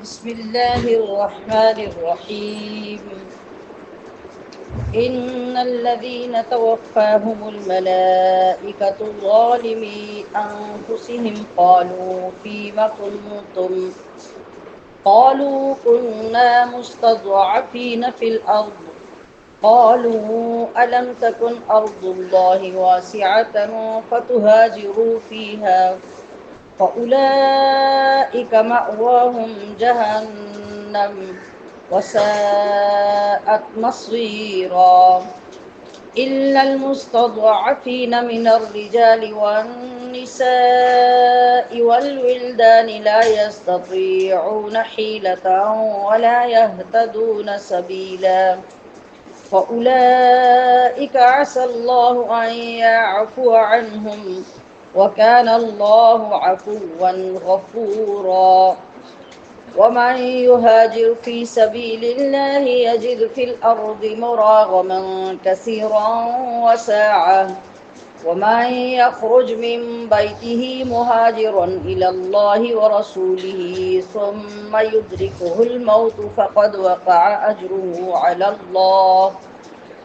بسم الله الرحمن الرحيم إن الذين توفاهم الملائكة ظالمي أنفسهم قالوا فيم كنتم قالوا كنا مستضعفين في الأرض قالوا ألم تكن أرض الله واسعة فتهاجروا فيها فأولئك مأواهم جهنم وساءت مصيرا إلا المستضعفين من الرجال والنساء والولدان لا يستطيعون حيلة ولا يهتدون سبيلا فأولئك عسى الله أن يعفو عنهم وكان الله عفوا غفورا ومن يهاجر في سبيل الله يجد في الأرض مراغما كثيرا وسعة ومن يخرج من بيته مهاجرا إلى الله ورسوله ثم يدركه الموت فقد وقع أجره على الله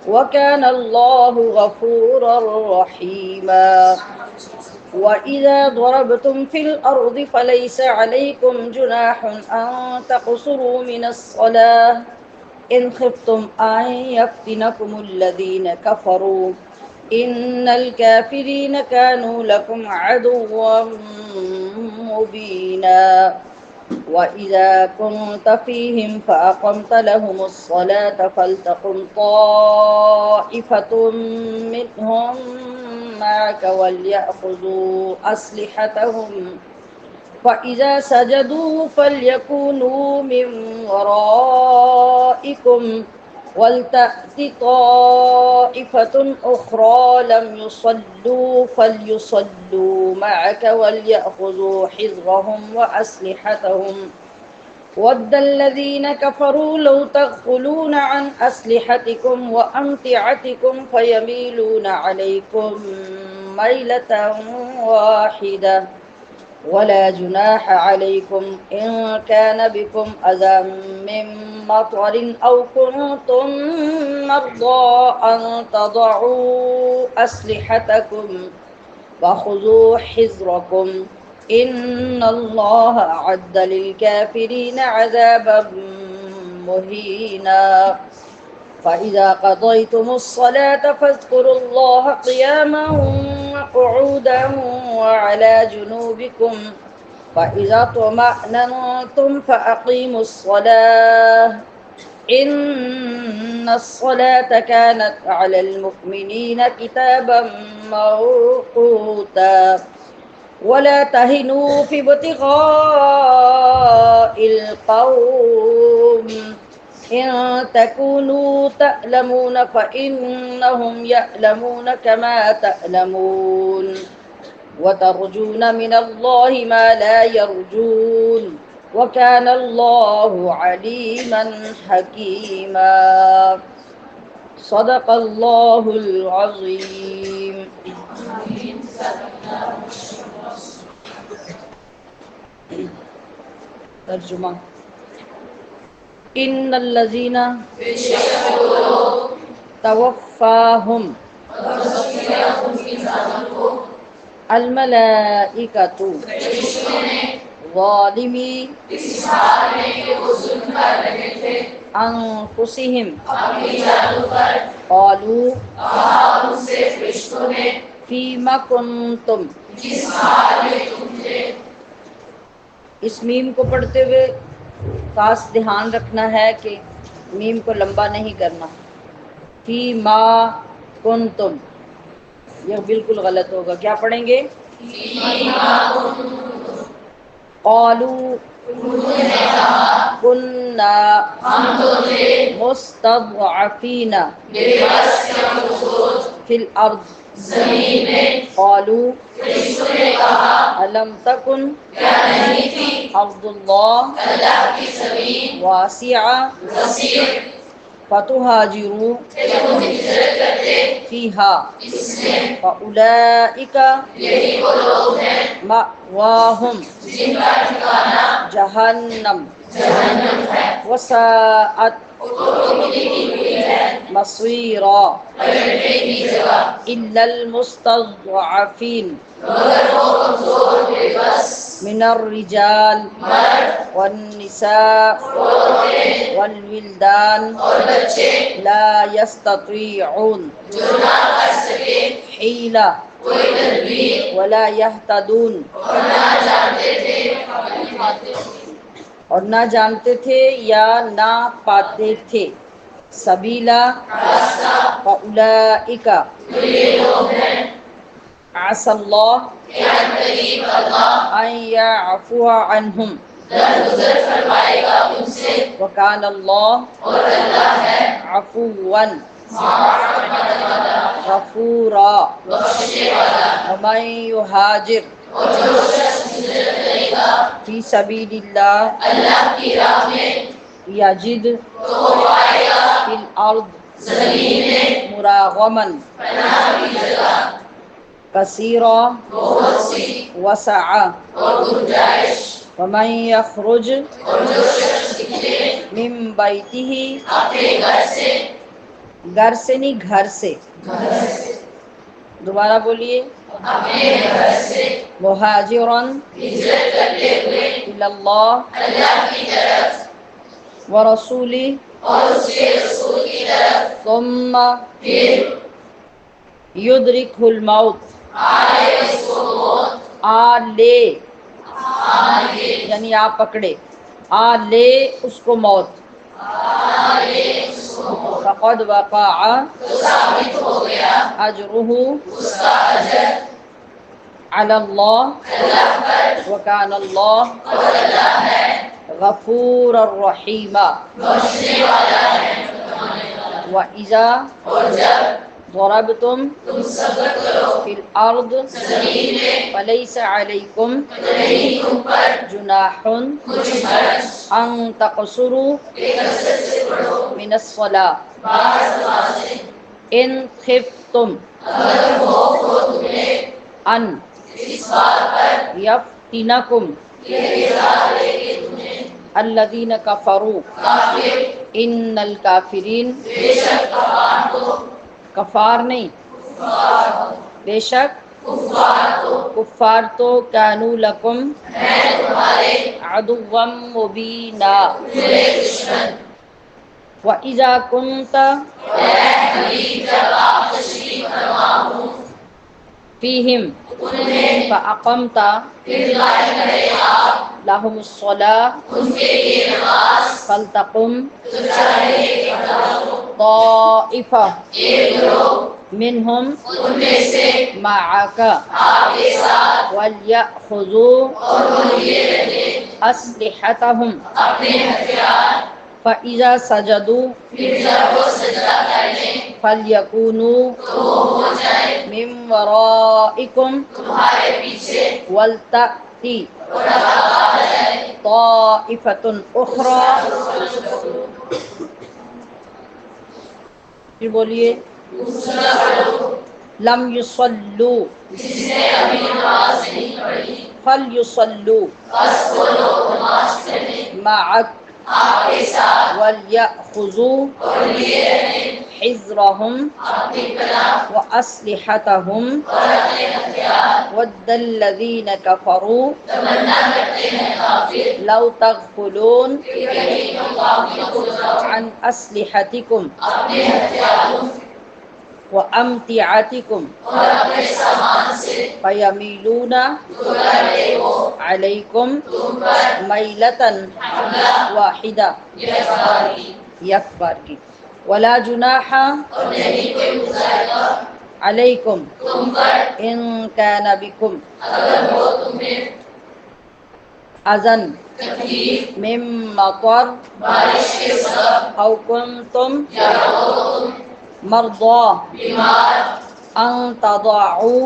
وكان الله غفورا رحيما وإذا ضربتم في الأرض فليس عليكم جناح أن تقصروا من الصلاة إن خفتم أن يفتنكم الذين كفروا إن الكافرين كانوا لكم عدوا مبينا وإذا كنت فيهم فأقمت لهم الصلاة فلتقم طائفة منهم معك وليأخذوا أسلحتهم فإذا سجدوا فليكونوا من ورائكم ولتأت طائفة أخرى لم يصلوا فليصلوا معك وليأخذوا حذرهم وأسلحتهم ود الذين كفروا لو تغفلون عن أسلحتكم وأمتعتكم فيميلون عليكم ميلة واحدة ولا جناح عليكم إن كان بكم أذى من مطر أو كنتم مرضى أن تضعوا أسلحتكم وخذوا حذركم إن الله أعد للكافرين عذابا مهينا فإذا قضيتم الصلاة فاذكروا الله قياما وقعودا وعلى جنوبكم فإذا اطمأننتم فأقيموا الصلاة إن الصلاة كانت على المؤمنين كتابا موقوتا ولا تهنوا في ابتغاء القوم إن تكونوا تألمون فإنهم يألمون كما تألمون وترجون من الله ما لا يرجون وكان الله عليما حكيما صدق الله العظيم. ترجمہ ان الذین توفاہم الملائکۃ ظالمی انفسہم قالوا فیم کنتم. اس میم کو پڑھتے ہوئے خاص دھیان رکھنا ہے کہ میم کو لمبا نہیں کرنا. فی ما کنتم یہ بالکل غلط ہوگا. کیا پڑھیں گے؟ قالوا کننا مستضعفین فی الارض قالوا الم تکن ارض اللہ واسعہ فتہاجروا فیہا فاولئک مأواہم جہنم وساءت مصیرا الا المستضعفین من الرجال والنساء والولدان لا يستطيعون حیلہ ولا يهتدون اور نہ جانتے تھے یا نہ پاتے تھے سبیلا فاولئک عسى الله ان يعفو عنهم وكان الله عفوا غفورا ومن يهاجر فی سبیل اللہ یجد فی الارض مراغما کثیرا وسعا ومن یخرج من بیتہ گھر سے نہیں گھر سے دوبارہ بولیے مہاجرن الی اللہ ورسولہ ثم یدرکہ الموت آ لے یعنی آپ پکڑے آ لے اس کو موت فقد وقع اجرہ علی اللہ وکان اللہ غفور الرحیم وَإِذَا ضربتم فی الارض فلیس علیکم جناح ان تقصروا من الصلاة ان خفتم ان یفتنکم الذین کفروا ان الکافرین کفار نہیں بے شک کفار تو کانوا لکم عدوا مبینا وَإِذَا كُنْتَ فِيهِمْ فَأَقَمْتَ لَهُمُ الصَّلَاةَ فَلْتَقُمْ طَائِفَةٌ مِّنْهُمْ مَعَكَ وَلْيَأْخُذُوا أَسْلِحَتَهُمْ فَإِذَا سَجَدُوا فَلْيَكُونُوا مِنْ وَرَائِكُمْ وَلْتَأْتِ طَائِفَةٌ أُخْرَى پھر بولیے لم يصلوا فَلْيُصَلُّوا مَعَكَ وَلْيَأْخُذُوا حِذْرَهُمْ وَأَسْلِحَتَهُمْ وَدَّ الَّذِينَ كَفَرُوا لَوْ تَغْفُلُونَ عَنْ أَسْلِحَتِكُمْ وَأَمْتِعَتِكُمْ فَيَمِيلُونَ عَلَيْكُمْ مَيْلَةً واحدہ یک بار کی وَلَا جُنَاحَ عَلَيْكُمْ إِن كَانَ بِكُمْ أَذًى مِّن مَّطَرٍ أَوْ كُنتُمْ مَرْضَىٰ أَن تَضَعُوا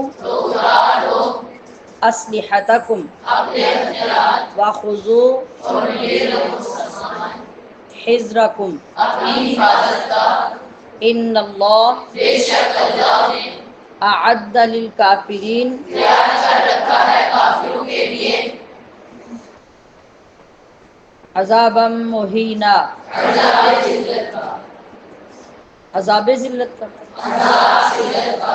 أَسْلِحَتَكُمْ وَخُذُوا حذرکم، اپنی حفاظت کا، ان اللہ، بے شک اللہ نے اعد للکافرین، تیار کر رکھا ہے کافروں کے لیے عذابا مہینا، عذاب ذلت کا، عذاب ذلت کا۔ عذاب ذلت کا۔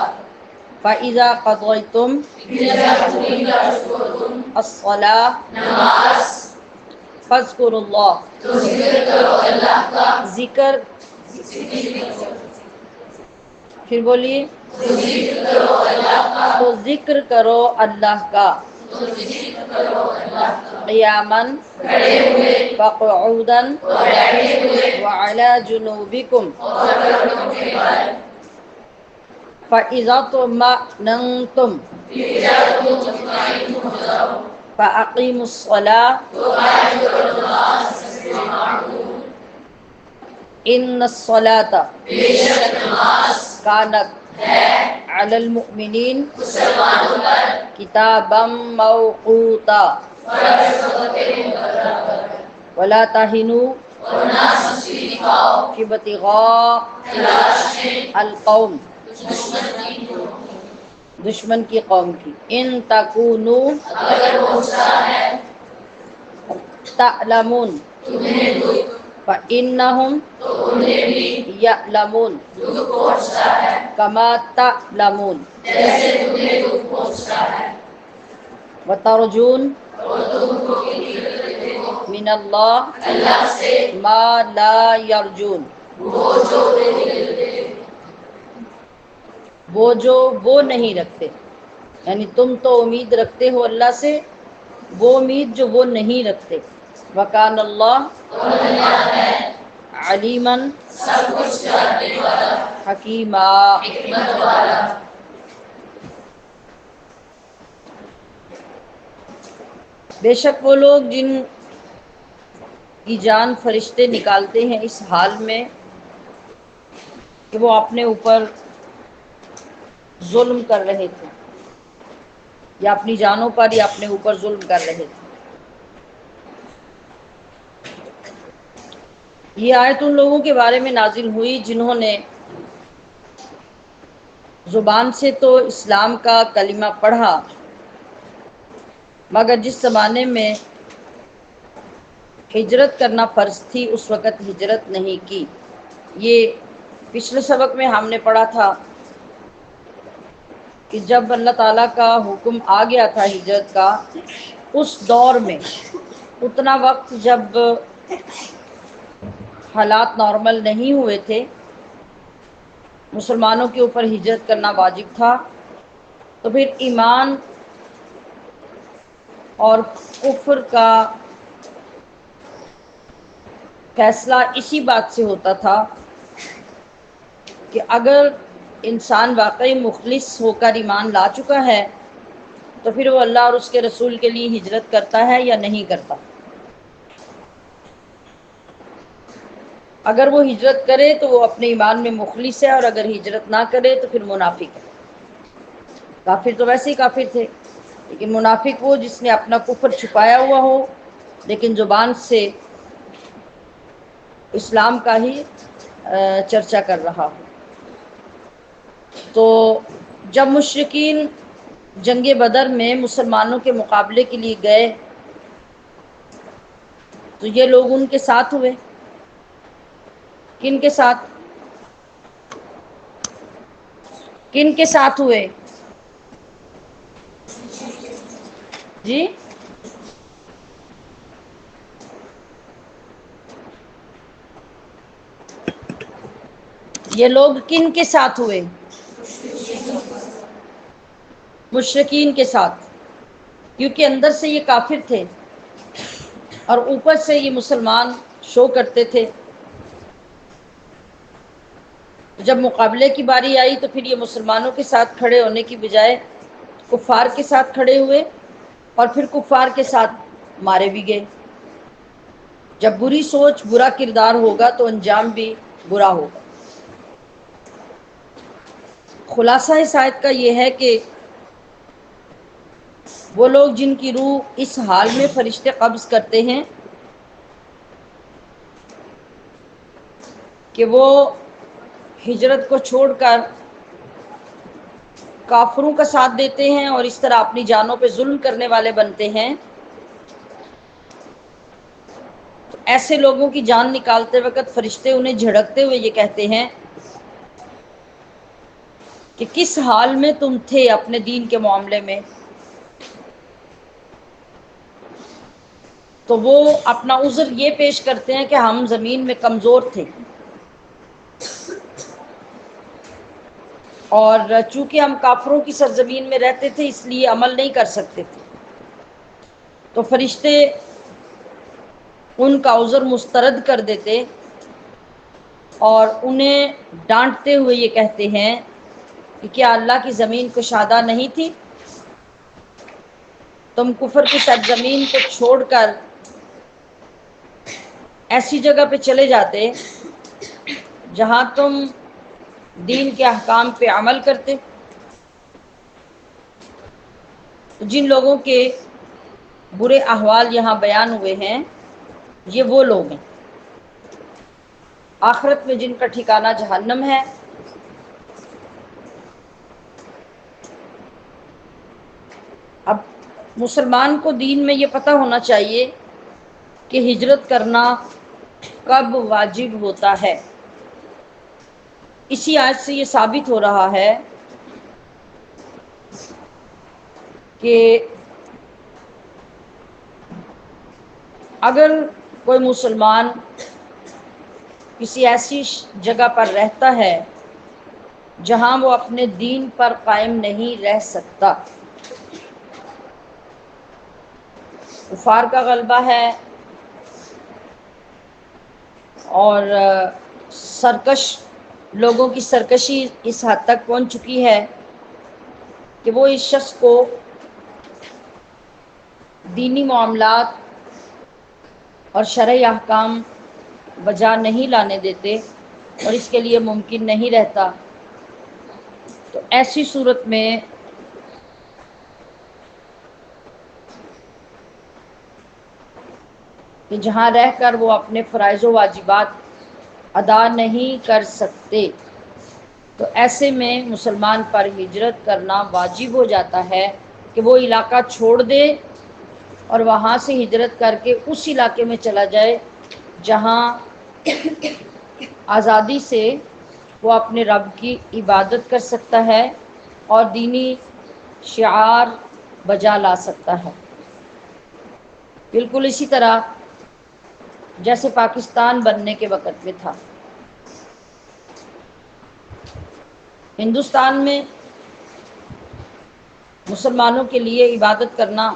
فَإِذَا قَضَيْتُمْ پھر جب پوری کر چکو تم الصَّلَاةَ نماز فاذکروا اللہ، تو ذکر کرو اللہ کا، ذکر، پھر بولیے، تو ذکر کرو اللہ کا، تو ذکر کرو اللہ کا، تو ذکر کرو اللہ کا، قیاماً، کھڑے ہوئے وقعوداً، اور بیٹھے ہوئے وعلی جنوبکم، اور کمروں کے بل، فَإِذَا اطْمَأْنَنْتُمْ پھر جب تم مطمئن ہو جاؤ فَأَقِیمُوا الصَّلَاةَ تو قائم کرو نماز حسب معمول، إِنَّ الصَّلَاةَ بے شک نماز كانت ہے علی المؤمنین مسلمانوں پر کتابا موقوتا فرض وقت مقرر پر، ولا تہنوا اور نہ سستی دکھاؤ فی ابتغاء تلاش میں القوم، دشمن کی ہو، دشمن کی قوم کی، ان تکونوا اگر پہنچتا ہے تعلمون تمہیں دکھ فإنہم تو انہیں بھی یعلمون دکھ پہنچتا ہے کما تعلمون جیسے تمہیں دکھ پہنچتا ہے، وترجون اور تم کو امید رکھتے ہو من اللہ اللہ سے ما لا یرجون، وہ جو نہیں ملتے، وہ جو وہ نہیں رکھتے، یعنی تم تو امید رکھتے ہو اللہ سے وہ امید جو وہ نہیں رکھتے۔ وکان اللہ اور اللہ ہے علیماً سب کچھ جاننے والا، حکیما۔ حکمت والا۔ بے شک وہ لوگ جن کی جان فرشتے نکالتے ہیں اس حال میں کہ وہ اپنے اوپر ظلم کر رہے تھے، یا اپنی جانوں پر یا اپنے اوپر ظلم کر رہے تھے۔ یہ آیت ان لوگوں کے بارے میں نازل ہوئی جنہوں نے زبان سے تو اسلام کا کلمہ پڑھا، مگر جس زمانے میں ہجرت کرنا فرض تھی اس وقت ہجرت نہیں کی۔ یہ پچھلے سبق میں ہم نے پڑھا تھا کہ جب اللہ تعالیٰ کا حکم آ گیا تھا ہجرت کا، اس دور میں اتنا وقت جب حالات نارمل نہیں ہوئے تھے، مسلمانوں کے اوپر ہجرت کرنا واجب تھا، تو پھر ایمان اور کفر کا فیصلہ اسی بات سے ہوتا تھا کہ اگر انسان واقعی مخلص ہو کر ایمان لا چکا ہے تو پھر وہ اللہ اور اس کے رسول کے لیے ہجرت کرتا ہے یا نہیں کرتا۔ اگر وہ ہجرت کرے تو وہ اپنے ایمان میں مخلص ہے، اور اگر ہجرت نہ کرے تو پھر منافق ہے۔ کافر تو ویسے ہی کافر تھے، لیکن منافق وہ جس نے اپنا کفر چھپایا ہوا ہو لیکن زبان سے اسلام کا ہی چرچا کر رہا ہو۔ تو جب مشرکین جنگ بدر میں مسلمانوں کے مقابلے کے لیے گئے تو یہ لوگ ان کے ساتھ ہوئے۔ کن کے ساتھ؟ کن کے ساتھ ہوئے؟ جی یہ لوگ کن کے ساتھ ہوئے؟ مشرکین کے ساتھ، کیونکہ اندر سے یہ کافر تھے اور اوپر سے یہ مسلمان شو کرتے تھے۔ جب مقابلے کی باری آئی تو پھر یہ مسلمانوں کے ساتھ کھڑے ہونے کی بجائے کفار کے ساتھ کھڑے ہوئے، اور پھر کفار کے ساتھ مارے بھی گئے۔ جب بری سوچ برا کردار ہوگا تو انجام بھی برا ہوگا۔ خلاصہ اس آیت کا یہ ہے کہ وہ لوگ جن کی روح اس حال میں فرشتے قبض کرتے ہیں کہ وہ ہجرت کو چھوڑ کر کافروں کا ساتھ دیتے ہیں اور اس طرح اپنی جانوں پہ ظلم کرنے والے بنتے ہیں، تو ایسے لوگوں کی جان نکالتے وقت فرشتے انہیں جھڑکتے ہوئے یہ کہتے ہیں کہ کس حال میں تم تھے اپنے دین کے معاملے میں؟ تو وہ اپنا عذر یہ پیش کرتے ہیں کہ ہم زمین میں کمزور تھے، اور چونکہ ہم کافروں کی سرزمین میں رہتے تھے اس لیے عمل نہیں کر سکتے تھے۔ تو فرشتے ان کا عذر مسترد کر دیتے اور انہیں ڈانٹتے ہوئے یہ کہتے ہیں کہ کیا اللہ کی زمین کشادہ نہیں تھی؟ تم کفر کی سرزمین کو چھوڑ کر ایسی جگہ پہ چلے جاتے جہاں تم دین کے احکام پہ عمل کرتے۔ جن لوگوں کے برے احوال یہاں بیان ہوئے ہیں یہ وہ لوگ ہیں آخرت میں جن کا ٹھکانہ جہنم ہے۔ اب مسلمان کو دین میں یہ پتہ ہونا چاہیے کہ ہجرت کرنا کب واجب ہوتا ہے۔ اسی آیت سے یہ ثابت ہو رہا ہے کہ اگر کوئی مسلمان کسی ایسی جگہ پر رہتا ہے جہاں وہ اپنے دین پر قائم نہیں رہ سکتا، کفار کا غلبہ ہے اور سرکش لوگوں کی سرکشی اس حد تک پہنچ چکی ہے کہ وہ اس شخص کو دینی معاملات اور شرعی احکام بجا نہیں لانے دیتے اور اس کے لیے ممکن نہیں رہتا، تو ایسی صورت میں کہ جہاں رہ کر وہ اپنے فرائض و واجبات ادا نہیں کر سکتے، تو ایسے میں مسلمان پر ہجرت کرنا واجب ہو جاتا ہے کہ وہ علاقہ چھوڑ دے اور وہاں سے ہجرت کر کے اس علاقے میں چلا جائے جہاں آزادی سے وہ اپنے رب کی عبادت کر سکتا ہے اور دینی شعار بجا لا سکتا ہے۔ بالکل اسی طرح جیسے پاکستان بننے کے وقت میں تھا۔ ہندوستان میں مسلمانوں کے لیے عبادت کرنا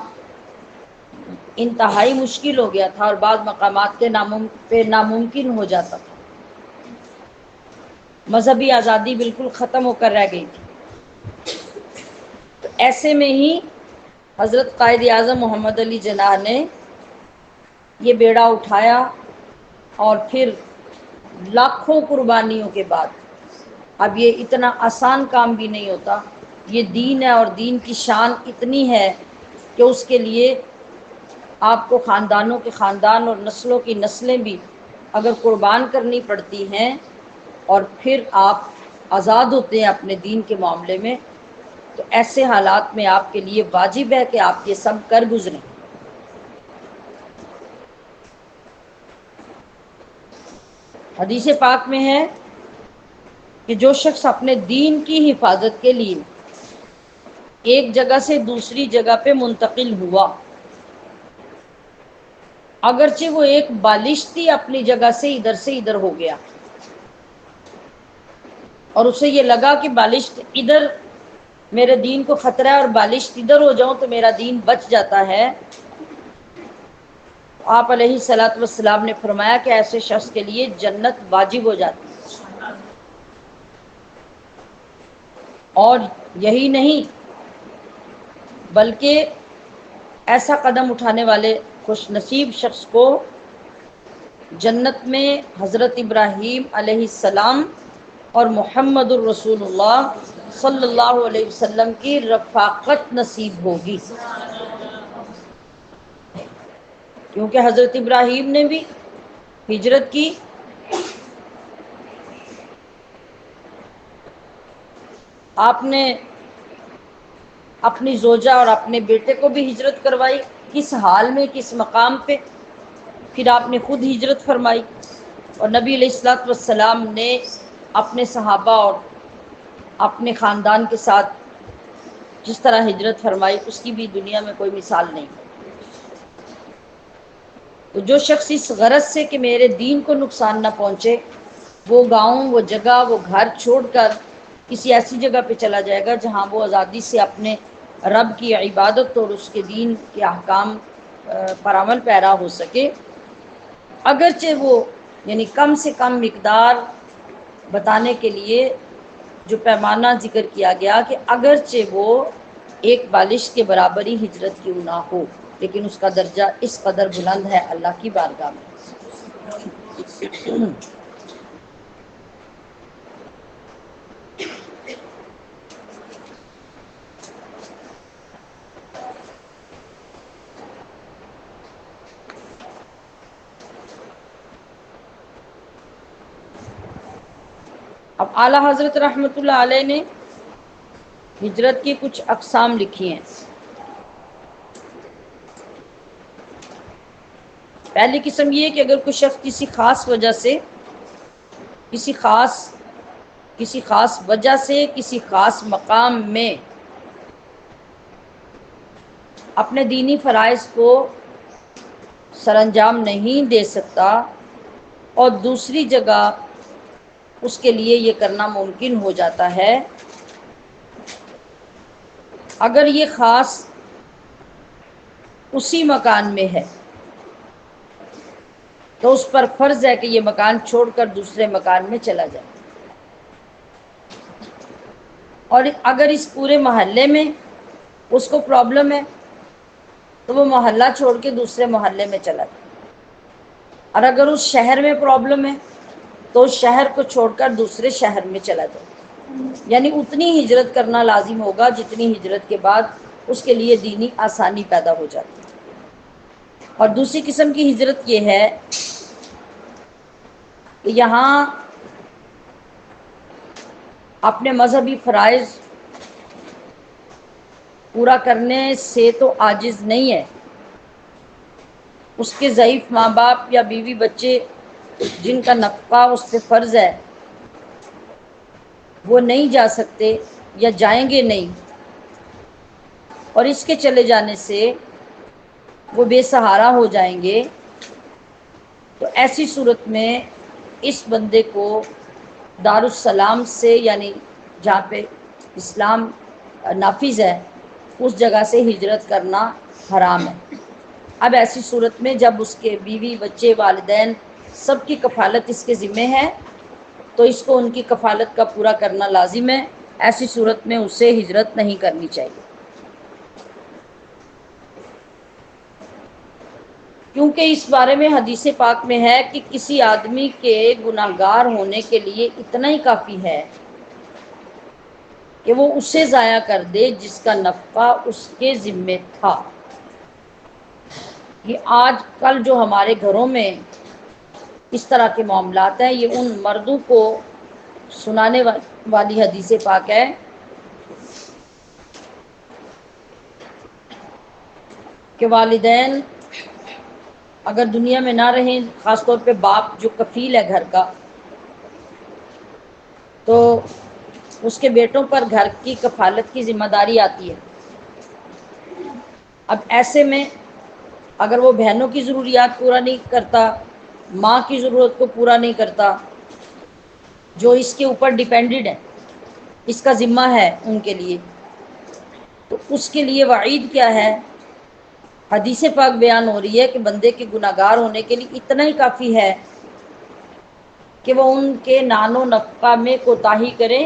انتہائی مشکل ہو گیا تھا اور بعض مقامات پہ ناممکن ہو جاتا تھا، مذہبی آزادی بالکل ختم ہو کر رہ گئی تھی۔ تو ایسے میں ہی حضرت قائد اعظم محمد علی جناح نے یہ بیڑا اٹھایا اور پھر لاکھوں قربانیوں کے بعد، اب یہ اتنا آسان کام بھی نہیں ہوتا، یہ دین ہے اور دین کی شان اتنی ہے کہ اس کے لیے آپ کو خاندانوں کے خاندان اور نسلوں کی نسلیں بھی اگر قربان کرنی پڑتی ہیں اور پھر آپ آزاد ہوتے ہیں اپنے دین کے معاملے میں، تو ایسے حالات میں آپ کے لیے واجب ہے کہ آپ یہ سب کر گزریں۔ حدیث پاک میں ہے کہ جو شخص اپنے دین کی حفاظت کے لیے ایک جگہ سے دوسری جگہ پہ منتقل ہوا، اگرچہ وہ ایک بالشتی اپنی جگہ سے ادھر ہو گیا اور اسے یہ لگا کہ بالشت ادھر میرے دین کو خطرہ ہے اور بالشت ادھر ہو جاؤں تو میرا دین بچ جاتا ہے، آپ علیہ الصلوۃ والسلام نے فرمایا کہ ایسے شخص کے لیے جنت واجب ہو جاتی ہے۔ اور یہی نہیں بلکہ ایسا قدم اٹھانے والے خوش نصیب شخص کو جنت میں حضرت ابراہیم علیہ السلام اور محمد الرسول اللہ صلی اللہ علیہ وسلم کی رفاقت نصیب ہوگی، کیونکہ حضرت ابراہیم نے بھی ہجرت کی آپ نے اپنی زوجہ اور اپنے بیٹے کو بھی ہجرت کروائی، کس حال میں، کس مقام پہ؟ پھر آپ نے خود ہجرت فرمائی، اور نبی علیہ الصلوۃ والسلام نے اپنے صحابہ اور اپنے خاندان کے ساتھ جس طرح ہجرت فرمائی اس کی بھی دنیا میں کوئی مثال نہیں۔ تو جو شخص اس غرض سے کہ میرے دین کو نقصان نہ پہنچے، وہ گاؤں، وہ جگہ، وہ گھر چھوڑ کر کسی ایسی جگہ پہ چلا جائے گا جہاں وہ آزادی سے اپنے رب کی عبادت اور اس کے دین کے احکام پر عمل پیرا ہو سکے، اگرچہ وہ یعنی کم سے کم مقدار بتانے کے لیے جو پیمانہ ذکر کیا گیا کہ اگرچہ وہ ایک بالشت کے برابر ہی ہجرت کیوں نہ ہو، لیکن اس کا درجہ اس قدر بلند ہے اللہ کی بارگاہ میں۔ اب اعلیٰ حضرت رحمۃ اللہ علیہ نے ہجرت کی کچھ اقسام لکھی ہیں۔ پہلی قسم یہ ہے کہ اگر کوئی شخص کسی خاص وجہ سے، کسی خاص وجہ سے کسی خاص مقام میں اپنے دینی فرائض کو سر انجام نہیں دے سکتا اور دوسری جگہ اس کے لیے یہ کرنا ممکن ہو جاتا ہے، اگر یہ خاص اسی مکان میں ہے تو اس پر فرض ہے کہ یہ مکان چھوڑ کر دوسرے مکان میں چلا جائے، اور اگر اس پورے محلے میں اس کو پرابلم ہے تو وہ محلہ چھوڑ کے دوسرے محلے میں چلا جائے، اور اگر اس شہر میں پرابلم ہے تو اس شہر کو چھوڑ کر دوسرے شہر میں چلا جائے، یعنی اتنی ہجرت کرنا لازم ہوگا جتنی ہجرت کے بعد اس کے لیے دینی آسانی پیدا ہو جاتی ہے۔ اور دوسری قسم کی ہجرت یہ ہے کہ یہاں اپنے مذہبی فرائض پورا کرنے سے تو عاجز نہیں ہے، اس کے ضعیف ماں باپ یا بیوی بچے جن کا نفقہ اس پہ فرض ہے وہ نہیں جا سکتے یا جائیں گے نہیں، اور اس کے چلے جانے سے وہ بے سہارا ہو جائیں گے، تو ایسی صورت میں اس بندے کو دارالسلام سے، یعنی جہاں پہ اسلام نافذ ہے اس جگہ سے ہجرت کرنا حرام ہے۔ اب ایسی صورت میں جب اس کے بیوی بچے والدین سب کی کفالت اس کے ذمہ ہے تو اس کو ان کی کفالت کا پورا کرنا لازم ہے، ایسی صورت میں اسے ہجرت نہیں کرنی چاہیے، کیونکہ اس بارے میں حدیث پاک میں ہے کہ کسی آدمی کے گناہگار ہونے کے لیے اتنا ہی کافی ہے کہ وہ اسے ضائع کر دے جس کا نفقہ اس کے ذمہ تھا۔ یہ آج کل جو ہمارے گھروں میں اس طرح کے معاملات ہیں، یہ ان مردوں کو سنانے والی حدیث پاک ہے کہ والدین اگر دنیا میں نہ رہیں، خاص طور پہ باپ جو کفیل ہے گھر کا، تو اس کے بیٹوں پر گھر کی کفالت کی ذمہ داری آتی ہے۔ اب ایسے میں اگر وہ بہنوں کی ضروریات پورا نہیں کرتا، ماں کی ضرورت کو پورا نہیں کرتا، جو اس کے اوپر ڈیپینڈڈ ہے، اس کا ذمہ ہے ان کے لیے، تو اس کے لیے وعید کیا ہے؟ حدیث پاک بیان ہو رہی ہے کہ بندے کے گناہگار ہونے کے لیے اتنا ہی کافی ہے کہ وہ ان کے نان و نفقہ میں کوتاہی کرے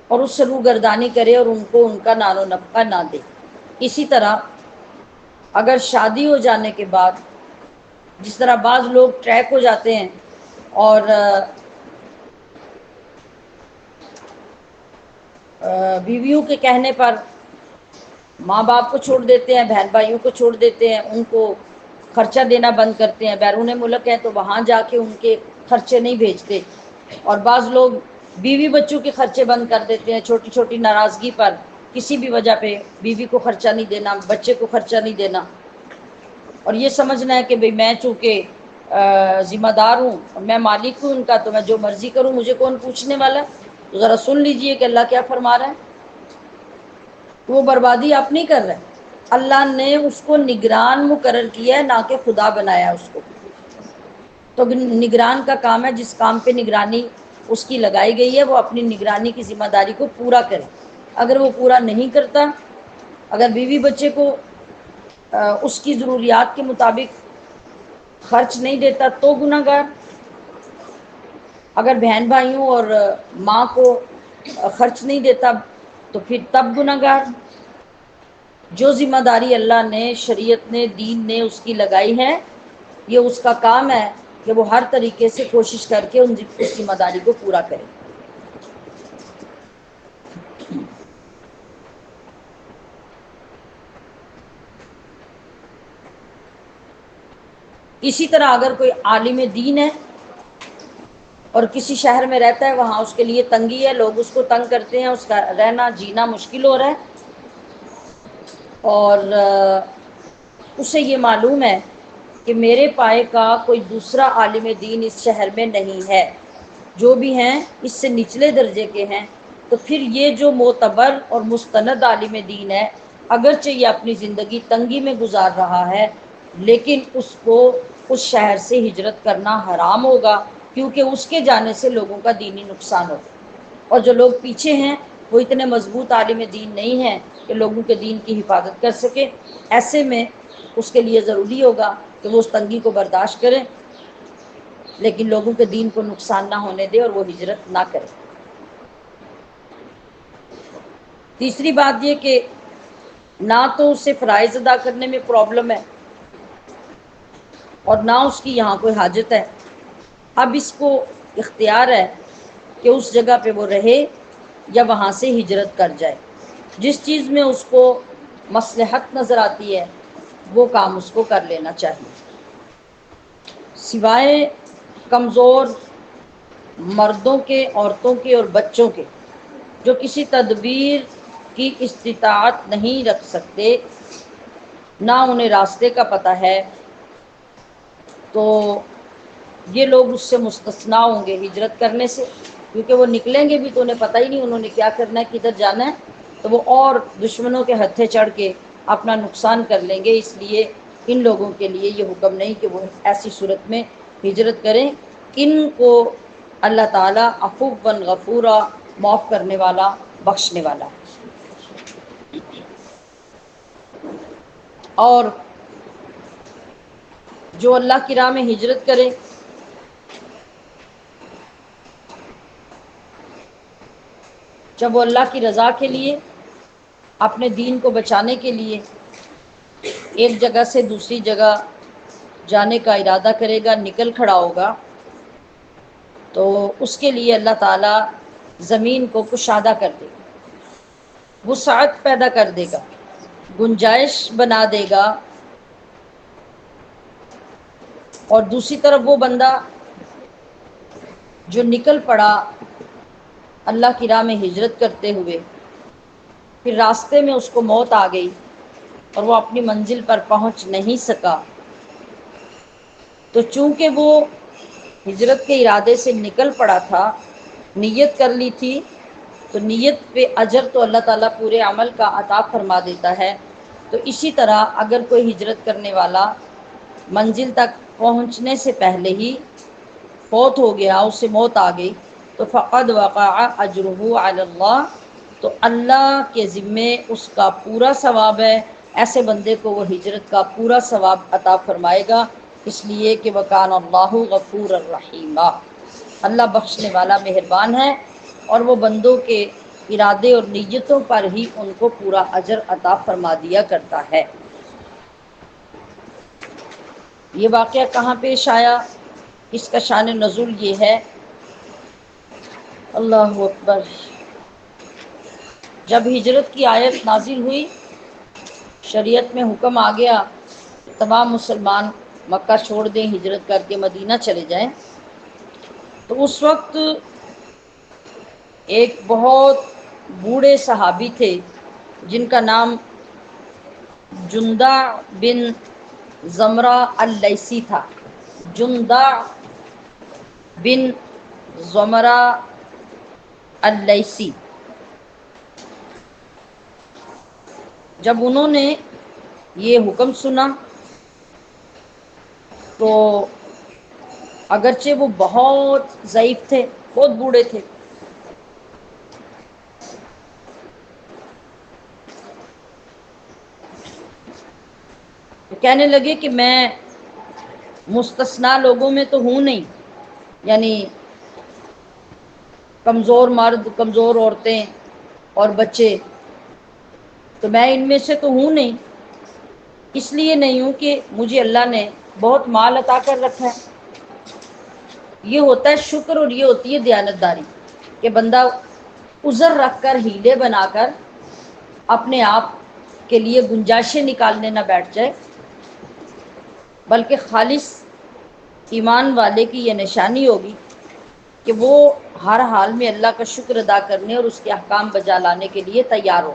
اور اس سے روگردانی کرے اور ان کو ان کا نان و نفقہ نہ دے۔ اسی طرح اگر شادی ہو جانے کے بعد، جس طرح بعض لوگ ٹریک ہو جاتے ہیں اور بیویوں کے کہنے پر ماں باپ کو چھوڑ دیتے ہیں، بہن بھائیوں کو چھوڑ دیتے ہیں، ان کو خرچہ دینا بند کرتے ہیں، بیرون ملک ہے تو وہاں جا کے ان کے خرچے نہیں بھیجتے، اور بعض لوگ بیوی بچوں کے خرچے بند کر دیتے ہیں، چھوٹی چھوٹی ناراضگی پر کسی بھی وجہ پہ بیوی کو خرچہ نہیں دینا، بچے کو خرچہ نہیں دینا، اور یہ سمجھنا ہے کہ بھئی میں چونکہ ذمہ دار ہوں اور میں مالک ہوں ان کا، تو میں جو مرضی کروں، مجھے کون پوچھنے والا ہے۔ تو ذرا سن لیجئے کہ اللہ کیا فرما رہا ہے۔ وہ بربادی آپ نہیں کر رہے، اللہ نے اس کو نگران مقرر کیا ہے، نہ کہ خدا بنایا اس کو۔ تو نگران کا کام ہے، جس کام پہ نگرانی اس کی لگائی گئی ہے وہ اپنی نگرانی کی ذمہ داری کو پورا کرے۔ اگر وہ پورا نہیں کرتا، اگر بیوی بچے کو اس کی ضروریات کے مطابق خرچ نہیں دیتا تو گناہ گار، اگر بہن بھائیوں اور ماں کو خرچ نہیں دیتا تو پھر تب گناہ گار۔ جو ذمہ داری اللہ نے، شریعت نے، دین نے اس کی لگائی ہے، یہ اس کا کام ہے کہ وہ ہر طریقے سے کوشش کر کے اس ذمہ داری کو پورا کرے۔ اسی طرح اگر کوئی عالم دین ہے اور کسی شہر میں رہتا ہے، وہاں اس کے لیے تنگی ہے، لوگ اس کو تنگ کرتے ہیں، اس کا رہنا جینا مشکل ہو رہا ہے، اور اسے یہ معلوم ہے کہ میرے پائے کا کوئی دوسرا عالم دین اس شہر میں نہیں ہے، جو بھی ہیں اس سے نچلے درجے کے ہیں، تو پھر یہ جو معتبر اور مستند عالم دین ہے، اگرچہ یہ اپنی زندگی تنگی میں گزار رہا ہے، لیکن اس کو اس شہر سے ہجرت کرنا حرام ہوگا، کیونکہ اس کے جانے سے لوگوں کا دینی نقصان ہوگا، اور جو لوگ پیچھے ہیں وہ اتنے مضبوط عالم دین نہیں ہیں کہ لوگوں کے دین کی حفاظت کر سکے۔ ایسے میں اس کے لیے ضروری ہوگا کہ وہ اس تنگی کو برداشت کرے، لیکن لوگوں کے دین کو نقصان نہ ہونے دے اور وہ ہجرت نہ کرے۔ تیسری بات یہ کہ نہ تو اسے فرائض ادا کرنے میں پرابلم ہے اور نہ اس کی یہاں کوئی حاجت ہے، اب اس کو اختیار ہے کہ اس جگہ پہ وہ رہے یا وہاں سے ہجرت کر جائے۔ جس چیز میں اس کو مصلحت نظر آتی ہے وہ کام اس کو کر لینا چاہیے، سوائے کمزور مردوں کے، عورتوں کے اور بچوں کے جو کسی تدبیر کی استطاعت نہیں رکھ سکتے، نہ انہیں راستے کا پتہ ہے، تو یہ لوگ اس سے مستثنیٰ ہوں گے ہجرت کرنے سے، کیونکہ وہ نکلیں گے بھی تو انہیں پتہ ہی نہیں انہوں نے کیا کرنا ہے، کدھر جانا ہے، تو وہ اور دشمنوں کے ہتھے چڑھ کے اپنا نقصان کر لیں گے۔ اس لیے ان لوگوں کے لیے یہ حکم نہیں کہ وہ ایسی صورت میں ہجرت کریں۔ ان کو اللہ تعالیٰ عفو غفورا، معاف کرنے والا، بخشنے والا ہے۔ اور جو اللہ کی راہ میں ہجرت کرے جب وہ اللہ کی رضا کے لیے، اپنے دین کو بچانے کے لیے ایک جگہ سے دوسری جگہ جانے کا ارادہ کرے گا، نکل کھڑا ہوگا، تو اس کے لیے اللہ تعالیٰ زمین کو کشادہ کر دے گا، وسعت پیدا کر دے گا، گنجائش بنا دے گا، اور دوسری طرف وہ بندہ جو نکل پڑا اللہ کی راہ میں ہجرت کرتے ہوئے، پھر راستے میں اس کو موت آ گئی اور وہ اپنی منزل پر پہنچ نہیں سکا، تو چونکہ وہ ہجرت کے ارادے سے نکل پڑا تھا، نیت کر لی تھی، تو نیت پہ اجر تو اللہ تعالیٰ پورے عمل کا عطا فرما دیتا ہے۔ تو اسی طرح اگر کوئی ہجرت کرنے والا منزل تک پہنچنے سے پہلے ہی فوت ہو گیا، اس سے موت آ گئی، تو فقد وقع اجرہ علی اللہ، تو اللہ کے ذمے اس کا پورا ثواب ہے، ایسے بندے کو وہ ہجرت کا پورا ثواب عطا فرمائے گا، اس لیے کہ وکان اللہ غفور الرحیم، اللہ بخشنے والا مہربان ہے، اور وہ بندوں کے ارادے اور نیتوں پر ہی ان کو پورا اجر عطا فرما دیا کرتا ہے۔ یہ واقعہ کہاں پیش آیا، اس کا شان نزول یہ ہے، اللہ اکبر، جب ہجرت کی آیت نازل ہوئی، شریعت میں حکم آ گیا تمام مسلمان مکہ چھوڑ دیں، ہجرت کر کے مدینہ چلے جائیں، تو اس وقت ایک بہت بوڑھے صحابی تھے جن کا نام جندع بن زمرہ اللیثی تھا. جندع بن زمرہ اللیثی. جب انہوں نے یہ حکم سنا تو اگرچہ وہ بہت ضعیف تھے، بہت بوڑھے تھے، تو کہنے لگے کہ میں مستثنا لوگوں میں تو ہوں نہیں، یعنی کمزور مرد، کمزور عورتیں اور بچے، تو میں ان میں سے تو ہوں نہیں. اس لیے نہیں ہوں کہ مجھے اللہ نے بہت مال عطا کر رکھا ہے. یہ ہوتا ہے شکر، اور یہ ہوتی ہے دیانتداری کہ بندہ عذر رکھ کر، ہیلے بنا کر اپنے آپ کے لیے گنجائشیں نکالنے نہ بیٹھ جائے، بلکہ خالص ایمان والے کی یہ نشانی ہوگی کہ وہ ہر حال میں اللہ کا شکر ادا کرنے اور اس کے احکام بجا لانے کے لیے تیار ہو.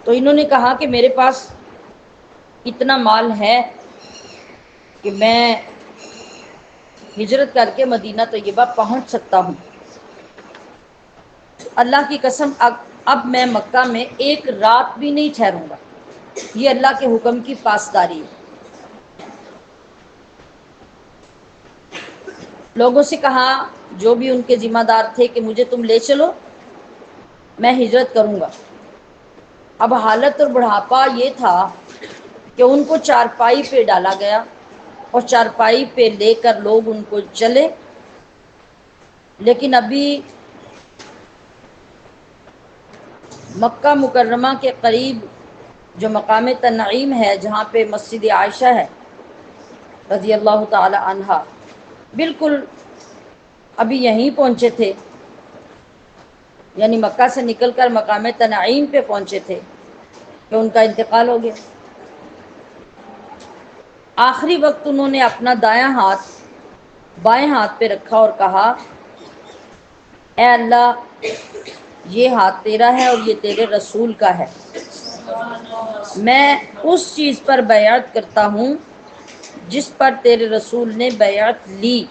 تو انہوں نے کہا کہ میرے پاس اتنا مال ہے کہ میں ہجرت کر کے مدینہ طیبہ پہنچ سکتا ہوں. اللہ کی قسم اب میں مکہ میں ایک رات بھی نہیں ٹھہروں گا. یہ اللہ کے حکم کی پاسداری ہے. لوگوں سے کہا، جو بھی ان کے ذمہ دار تھے، کہ مجھے تم لے چلو، میں ہجرت کروں گا. اب حالت اور بڑھاپا یہ تھا کہ ان کو چارپائی پہ ڈالا گیا اور چارپائی پہ لے کر لوگ ان کو چلے. لیکن ابھی مکہ مکرمہ کے قریب جو مقام تنعیم ہے، جہاں پہ مسجد عائشہ ہے رضی اللہ تعالی عنہا، بالکل ابھی یہیں پہنچے تھے، یعنی مکہ سے نکل کر مقام تنعیم پہ پہنچے تھے کہ ان کا انتقال ہو گیا. آخری وقت انہوں نے اپنا دایاں ہاتھ بائیں ہاتھ پہ رکھا اور کہا، اے اللہ، یہ ہاتھ تیرا ہے اور یہ تیرے رسول کا ہے. میں اس چیز پر بیعت کرتا ہوں جس پر تیرے رسول نے بیعت لی.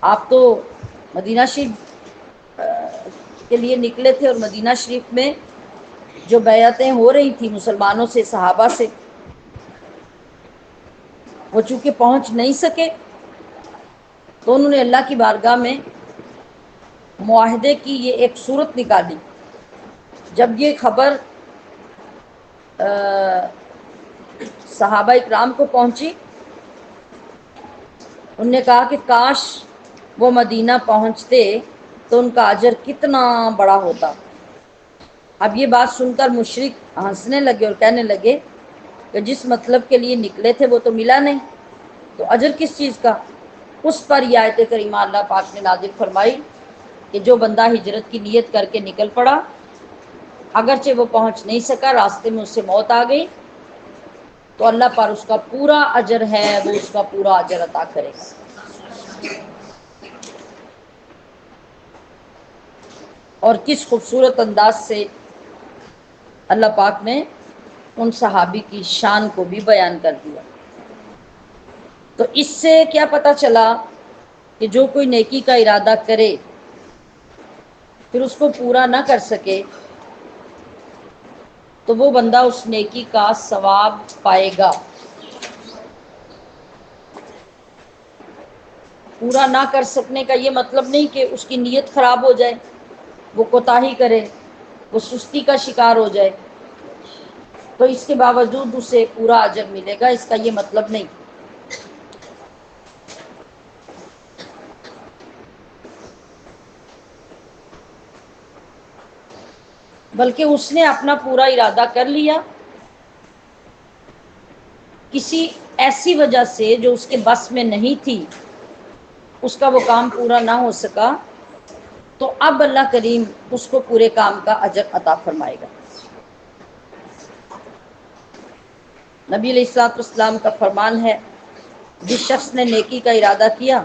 آپ تو مدینہ شریف کے لیے نکلے تھے، اور مدینہ شریف میں جو بیعتیں ہو رہی تھی مسلمانوں سے، صحابہ سے، وہ چونکہ پہنچ نہیں سکے، تو انہوں نے اللہ کی بارگاہ میں معاہدے کی یہ ایک صورت نکالی. جب یہ خبر صحابہ اکرام کو پہنچی، انہوں نے کہا کہ کاش وہ مدینہ پہنچتے تو ان کا اجر کتنا بڑا ہوتا. اب یہ بات سن کر مشرک ہنسنے لگے اور کہنے لگے کہ جس مطلب کے لیے نکلے تھے وہ تو ملا نہیں، تو اجر کس چیز کا؟ اس پر یہ آیت کریمہ اللہ پاک نے نازل فرمائی کہ جو بندہ ہجرت کی نیت کر کے نکل پڑا، اگرچہ وہ پہنچ نہیں سکا، راستے میں اس سے موت آ گئی، تو اللہ پر اس کا پورا اجر ہے، وہ اس کا پورا اجر عطا کرے گا. اور کس خوبصورت انداز سے اللہ پاک نے ان صحابی کی شان کو بھی بیان کر دیا. تو اس سے کیا پتہ چلا کہ جو کوئی نیکی کا ارادہ کرے پھر اس کو پورا نہ کر سکے، تو وہ بندہ اس نیکی کا ثواب پائے گا. پورا نہ کر سکنے کا یہ مطلب نہیں کہ اس کی نیت خراب ہو جائے، وہ کوتاہی کرے، وہ سستی کا شکار ہو جائے تو اس کے باوجود اسے پورا اجر ملے گا، اس کا یہ مطلب نہیں. بلکہ اس نے اپنا پورا ارادہ کر لیا، کسی ایسی وجہ سے جو اس کے بس میں نہیں تھی، اس کا وہ کام پورا نہ ہو سکا، تو اب اللہ کریم اس کو پورے کام کا اجر عطا فرمائے گا. نبی علیہ الصلوۃ والسلام کا فرمان ہے، جس شخص نے نیکی کا ارادہ کیا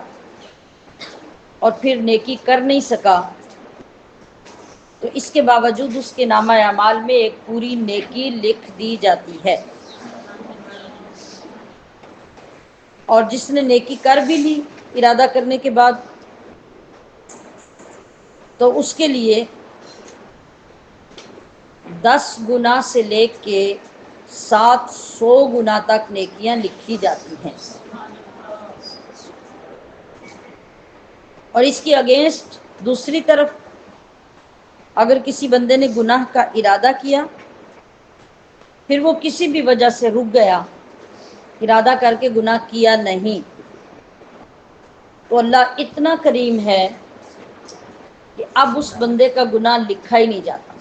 اور پھر نیکی کر نہیں سکا، تو اس کے باوجود اس کے نامہ اعمال میں ایک پوری نیکی لکھ دی جاتی ہے۔ اور جس نے نیکی کر بھی لی ارادہ کرنے کے بعد، تو اس کے لیے 10 گنا سے لے کے 700 گنا تک نیکیاں لکھی جاتی ہیں۔ اور اس کی اگینسٹ دوسری طرف اگر کسی بندے نے گناہ کا ارادہ کیا، پھر وہ کسی بھی وجہ سے رک گیا، ارادہ کر کے گناہ کیا نہیں، تو اللہ اتنا کریم ہے کہ اب اس بندے کا گناہ لکھا ہی نہیں جاتا۔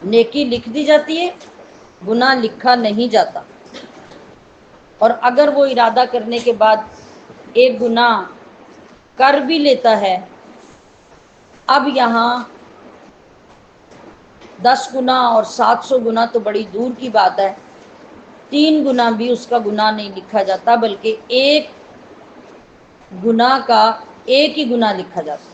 نیکی لکھ دی جاتی ہے، گناہ لکھا نہیں جاتا۔ اور اگر وہ ارادہ کرنے کے بعد ایک گناہ کر بھی لیتا ہے، اب یہاں 10 گنا اور 700 گنا تو بڑی دور کی بات ہے، 3 گنا بھی اس کا گناہ نہیں لکھا جاتا، بلکہ ایک گناہ کا ایک ہی گناہ لکھا جاتا ہے۔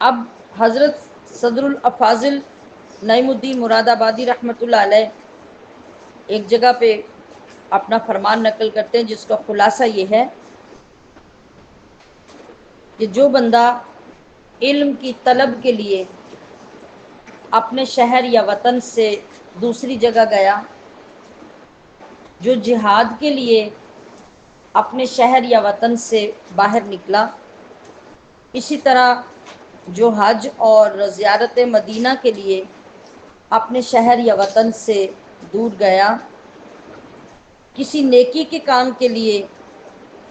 اب حضرت صدر الافاضل نعیم الدین مراد آبادی رحمۃ اللہ علیہ ایک جگہ پہ اپنا فرمان نقل کرتے ہیں، جس کا خلاصہ یہ ہے کہ جو بندہ علم کی طلب کے لیے اپنے شہر یا وطن سے دوسری جگہ گیا، جو جہاد کے لیے اپنے شہر یا وطن سے باہر نکلا، اسی طرح جو حج اور زیارت مدینہ کے لیے اپنے شہر یا وطن سے دور گیا، کسی نیکی کے کام کے لیے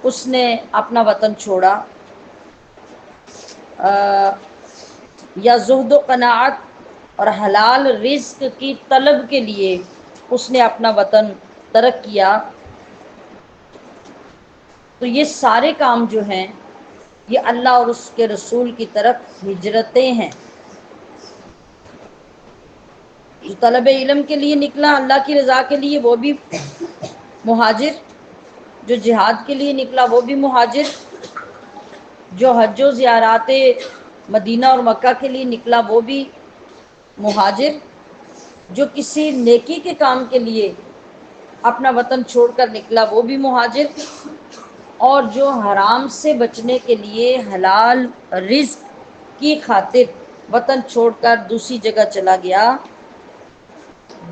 اس نے اپنا وطن چھوڑا، یا زہد و قناعت اور حلال رزق کی طلب کے لیے اس نے اپنا وطن ترک کیا، تو یہ سارے کام جو ہیں یہ اللہ اور اس کے رسول کی طرف ہجرتیں ہیں۔ جو طلب علم کے لیے نکلا اللہ کی رضا کے لیے وہ بھی مہاجر، جو جہاد کے لیے نکلا وہ بھی مہاجر، جو حج و زیارات مدینہ اور مکہ کے لیے نکلا وہ بھی مہاجر، جو کسی نیکی کے کام کے لیے اپنا وطن چھوڑ کر نکلا وہ بھی مہاجر، اور جو حرام سے بچنے کے لیے حلال رزق کی خاطر وطن چھوڑ کر دوسری جگہ چلا گیا،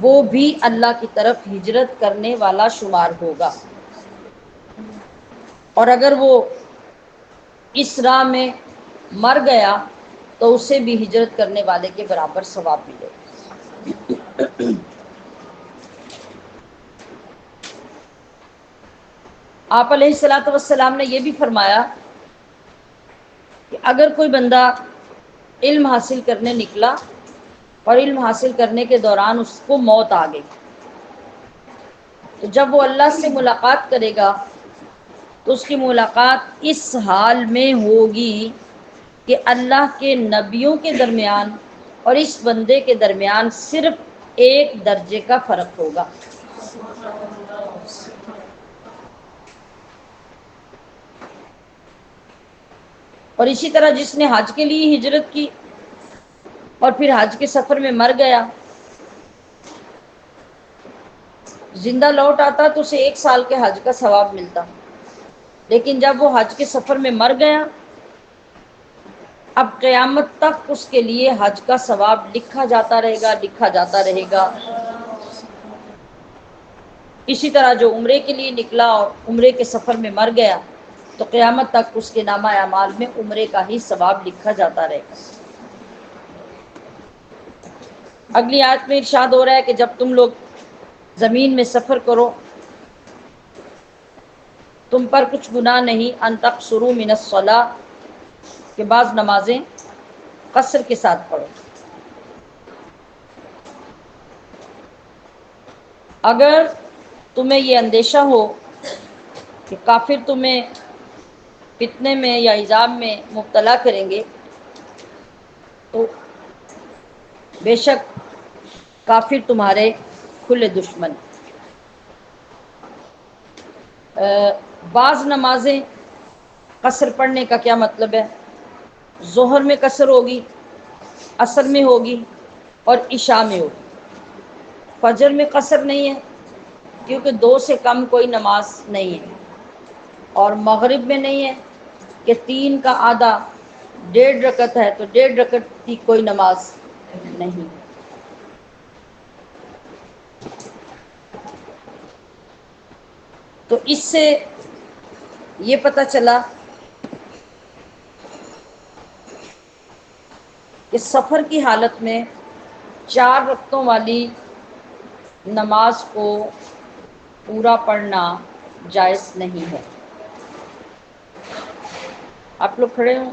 وہ بھی اللہ کی طرف ہجرت کرنے والا شمار ہوگا۔ اور اگر وہ اس راہ میں مر گیا تو اسے بھی ہجرت کرنے والے کے برابر ثواب ملے گا۔ آپ علیہ الصلوۃ والسلام نے یہ بھی فرمایا کہ اگر کوئی بندہ علم حاصل کرنے نکلا اور علم حاصل کرنے کے دوران اس کو موت آ گئی، تو جب وہ اللہ سے ملاقات کرے گا تو اس کی ملاقات اس حال میں ہوگی کہ اللہ کے نبیوں کے درمیان اور اس بندے کے درمیان صرف ایک درجے کا فرق ہوگا۔ اور اسی طرح جس نے حج کے لیے ہجرت کی اور پھر حج کے سفر میں مر گیا، زندہ لوٹ آتا تو اسے 1 سال کے حج کا ثواب ملتا، لیکن جب وہ حج کے سفر میں مر گیا، اب قیامت تک اس کے لیے حج کا ثواب لکھا جاتا رہے گا، لکھا جاتا رہے گا۔ اسی طرح جو عمرے کے لیے نکلا اور عمرے کے سفر میں مر گیا، تو قیامت تک اس کے نامہ اعمال میں عمرے کا ہی ثواب لکھا جاتا رہے گا۔ اگلی آیت میں ارشاد ہو رہا ہے کہ جب تم لوگ زمین میں سفر کرو، تم پر کچھ گناہ نہیں ان تقصروا من الصلاۃ کہ بعض نمازیں قصر کے ساتھ پڑھو۔ اگر تمہیں یہ اندیشہ ہو کہ کافر تمہیں فتنے میں یا عذاب میں مبتلا کریں گے، تو بے شک کافر تمہارے کھلے دشمن۔ بعض نمازیں قصر پڑھنے کا کیا مطلب ہے؟ ظہر میں قصر ہوگی، عصر میں ہوگی اور عشاء میں ہوگی۔ فجر میں قصر نہیں ہے کیونکہ 2 سے کم کوئی نماز نہیں ہے، اور مغرب میں نہیں ہے کہ 3 کا آدھا 1.5 رکعت ہے تو 1.5 رکعت کی کوئی نماز نہیں۔ تو اس سے یہ پتہ چلا کہ سفر کی حالت میں 4 رکعتوں والی نماز کو پورا پڑھنا جائز نہیں ہے۔ آپ لوگ کھڑے ہوں۔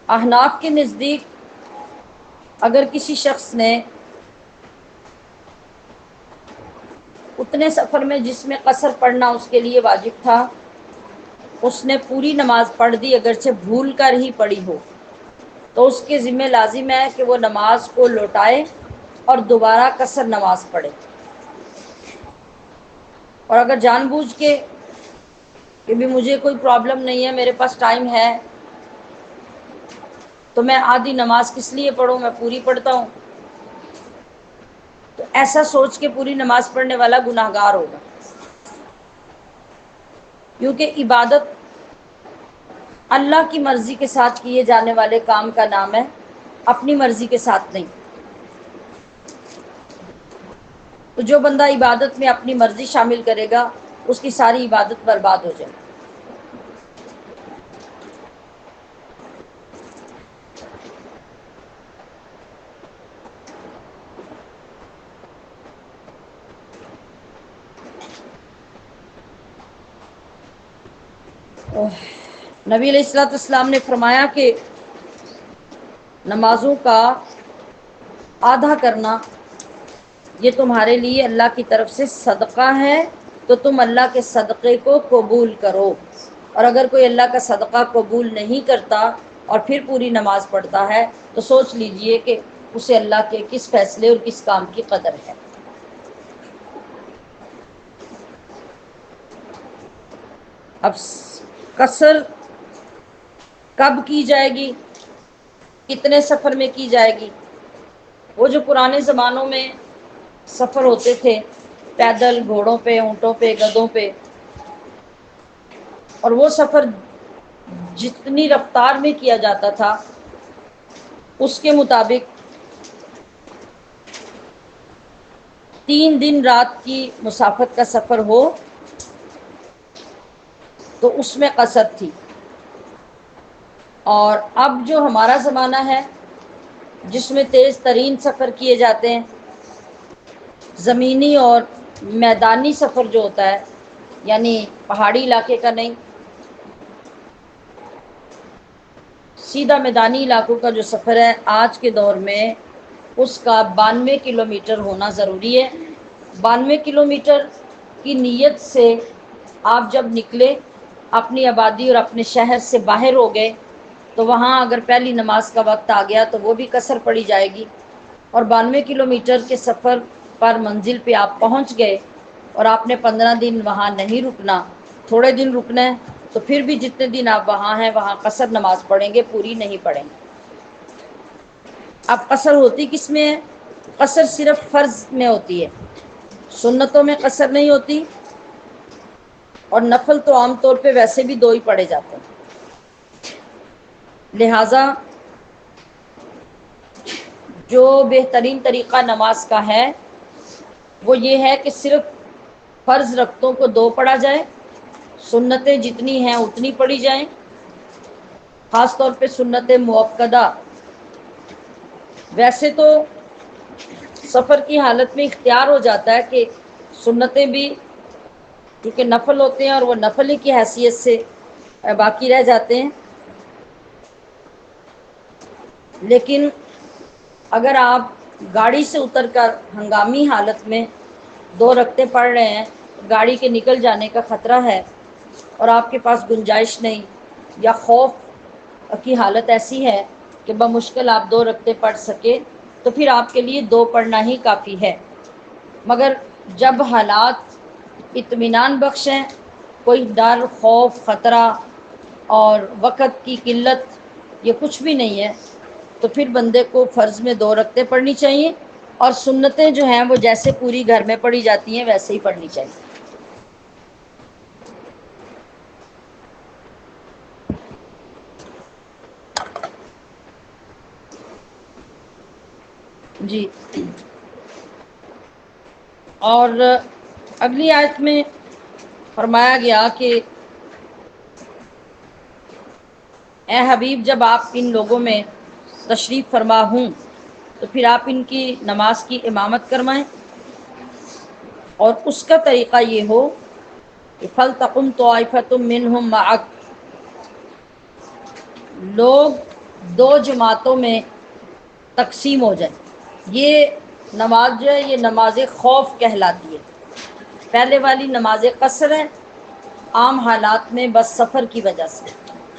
احناف کے نزدیک اگر کسی شخص نے اتنے سفر میں جس میں قصر پڑھنا اس کے لیے واجب تھا، اس نے پوری نماز پڑھ دی اگرچہ بھول کر ہی پڑھی ہو، تو اس کے ذمہ لازم ہے کہ وہ نماز کو لوٹائے اور دوبارہ قصر نماز پڑھے۔ اور اگر جان بوجھ کے کہ بھی مجھے کوئی پرابلم نہیں ہے، میرے پاس ٹائم ہے، تو میں آدھی نماز کس لیے پڑھوں، میں پوری پڑھتا ہوں، تو ایسا سوچ کے پوری نماز پڑھنے والا گناہگار ہوگا، کیونکہ عبادت اللہ کی مرضی کے ساتھ کیے جانے والے کام کا نام ہے، اپنی مرضی کے ساتھ نہیں۔ تو جو بندہ عبادت میں اپنی مرضی شامل کرے گا اس کی ساری عبادت برباد ہو جائے۔ نبی علیہ الصلوۃ والسلام نے فرمایا کہ نمازوں کا آدھا کرنا یہ تمہارے لیے اللہ کی طرف سے صدقہ ہے، تو تم اللہ کے صدقے کو قبول کرو، اور اگر کوئی اللہ کا صدقہ قبول نہیں کرتا اور پھر پوری نماز پڑھتا ہے تو سوچ لیجئے کہ اسے اللہ کے کس فیصلے اور کس کام کی قدر ہے۔ اب قصر کب کی جائے گی، کتنے سفر میں کی جائے گی؟ وہ جو پرانے زمانوں میں سفر ہوتے تھے پیدل، گھوڑوں پہ، اونٹوں پہ، گدھوں پہ، اور وہ سفر جتنی رفتار میں کیا جاتا تھا اس کے مطابق 3 دن رات کی مسافت کا سفر ہو تو اس میں قصر تھی۔ اور اب جو ہمارا زمانہ ہے جس میں تیز ترین سفر کیے جاتے ہیں، زمینی اور میدانی سفر جو ہوتا ہے، یعنی پہاڑی علاقے کا نہیں، سیدھا میدانی علاقوں کا جو سفر ہے، آج کے دور میں اس کا 92 کلومیٹر ہونا ضروری ہے۔ 92 کلومیٹر کی نیت سے آپ جب نکلے، اپنی آبادی اور اپنے شہر سے باہر ہو گئے، تو وہاں اگر پہلی نماز کا وقت آ گیا تو وہ بھی قصر پڑی جائے گی، اور 92 کلومیٹر کے سفر پر منزل پہ آپ پہنچ گئے اور آپ نے 15 دن وہاں نہیں رکنا، تھوڑے دن رکنا ہے، تو پھر بھی جتنے دن آپ وہاں ہیں وہاں قصر نماز پڑھیں گے، پوری نہیں پڑھیں گے۔ اب قصر ہوتی کس میں ہے؟ قصر صرف فرض میں ہوتی ہے، سنتوں میں قصر نہیں ہوتی، اور نفل تو عام طور پہ ویسے بھی 2 ہی پڑھے جاتے ہیں۔ لہٰذا جو بہترین طریقہ نماز کا ہے وہ یہ ہے کہ صرف فرض رکعتوں کو 2 پڑھا جائے، سنتیں جتنی ہیں اتنی پڑھی جائیں، خاص طور پہ سنت مؤکدہ۔ ویسے تو سفر کی حالت میں اختیار ہو جاتا ہے کہ سنتیں بھی کیونکہ نفل ہوتے ہیں اور وہ نفل ہی کی حیثیت سے باقی رہ جاتے ہیں، لیکن اگر آپ گاڑی سے اتر کر ہنگامی حالت میں 2 رکعتیں پڑھ رہے ہیں، گاڑی کے نکل جانے کا خطرہ ہے اور آپ کے پاس گنجائش نہیں، یا خوف کی حالت ایسی ہے کہ بمشکل آپ 2 رکعتیں پڑھ سکے، تو پھر آپ کے لیے 2 پڑھنا ہی کافی ہے۔ مگر جب حالات اطمینان بخش ہیں، کوئی ڈر، خوف، خطرہ اور وقت کی قلت یہ کچھ بھی نہیں ہے، تو پھر بندے کو فرض میں 2 رکعتیں پڑھنی چاہیے، اور سنتیں جو ہیں وہ جیسے پوری گھر میں پڑھی جاتی ہیں ویسے ہی پڑھنی چاہیے۔ جی، اور اگلی آیت میں فرمایا گیا کہ اے حبیب، جب آپ ان لوگوں میں تشریف فرما ہوں تو پھر آپ ان کی نماز کی امامت کروائیں، اور اس کا طریقہ یہ ہو کہ فَلْتَقُمْ طَائِفَةٌ مِّنْهُمْ مَعَكَ، لوگ 2 جماعتوں میں تقسیم ہو جائیں۔ یہ نماز جو ہے یہ نماز خوف کہلاتی ہے۔ پہلے والی نماز قصر ہے، عام حالات میں بس سفر کی وجہ سے،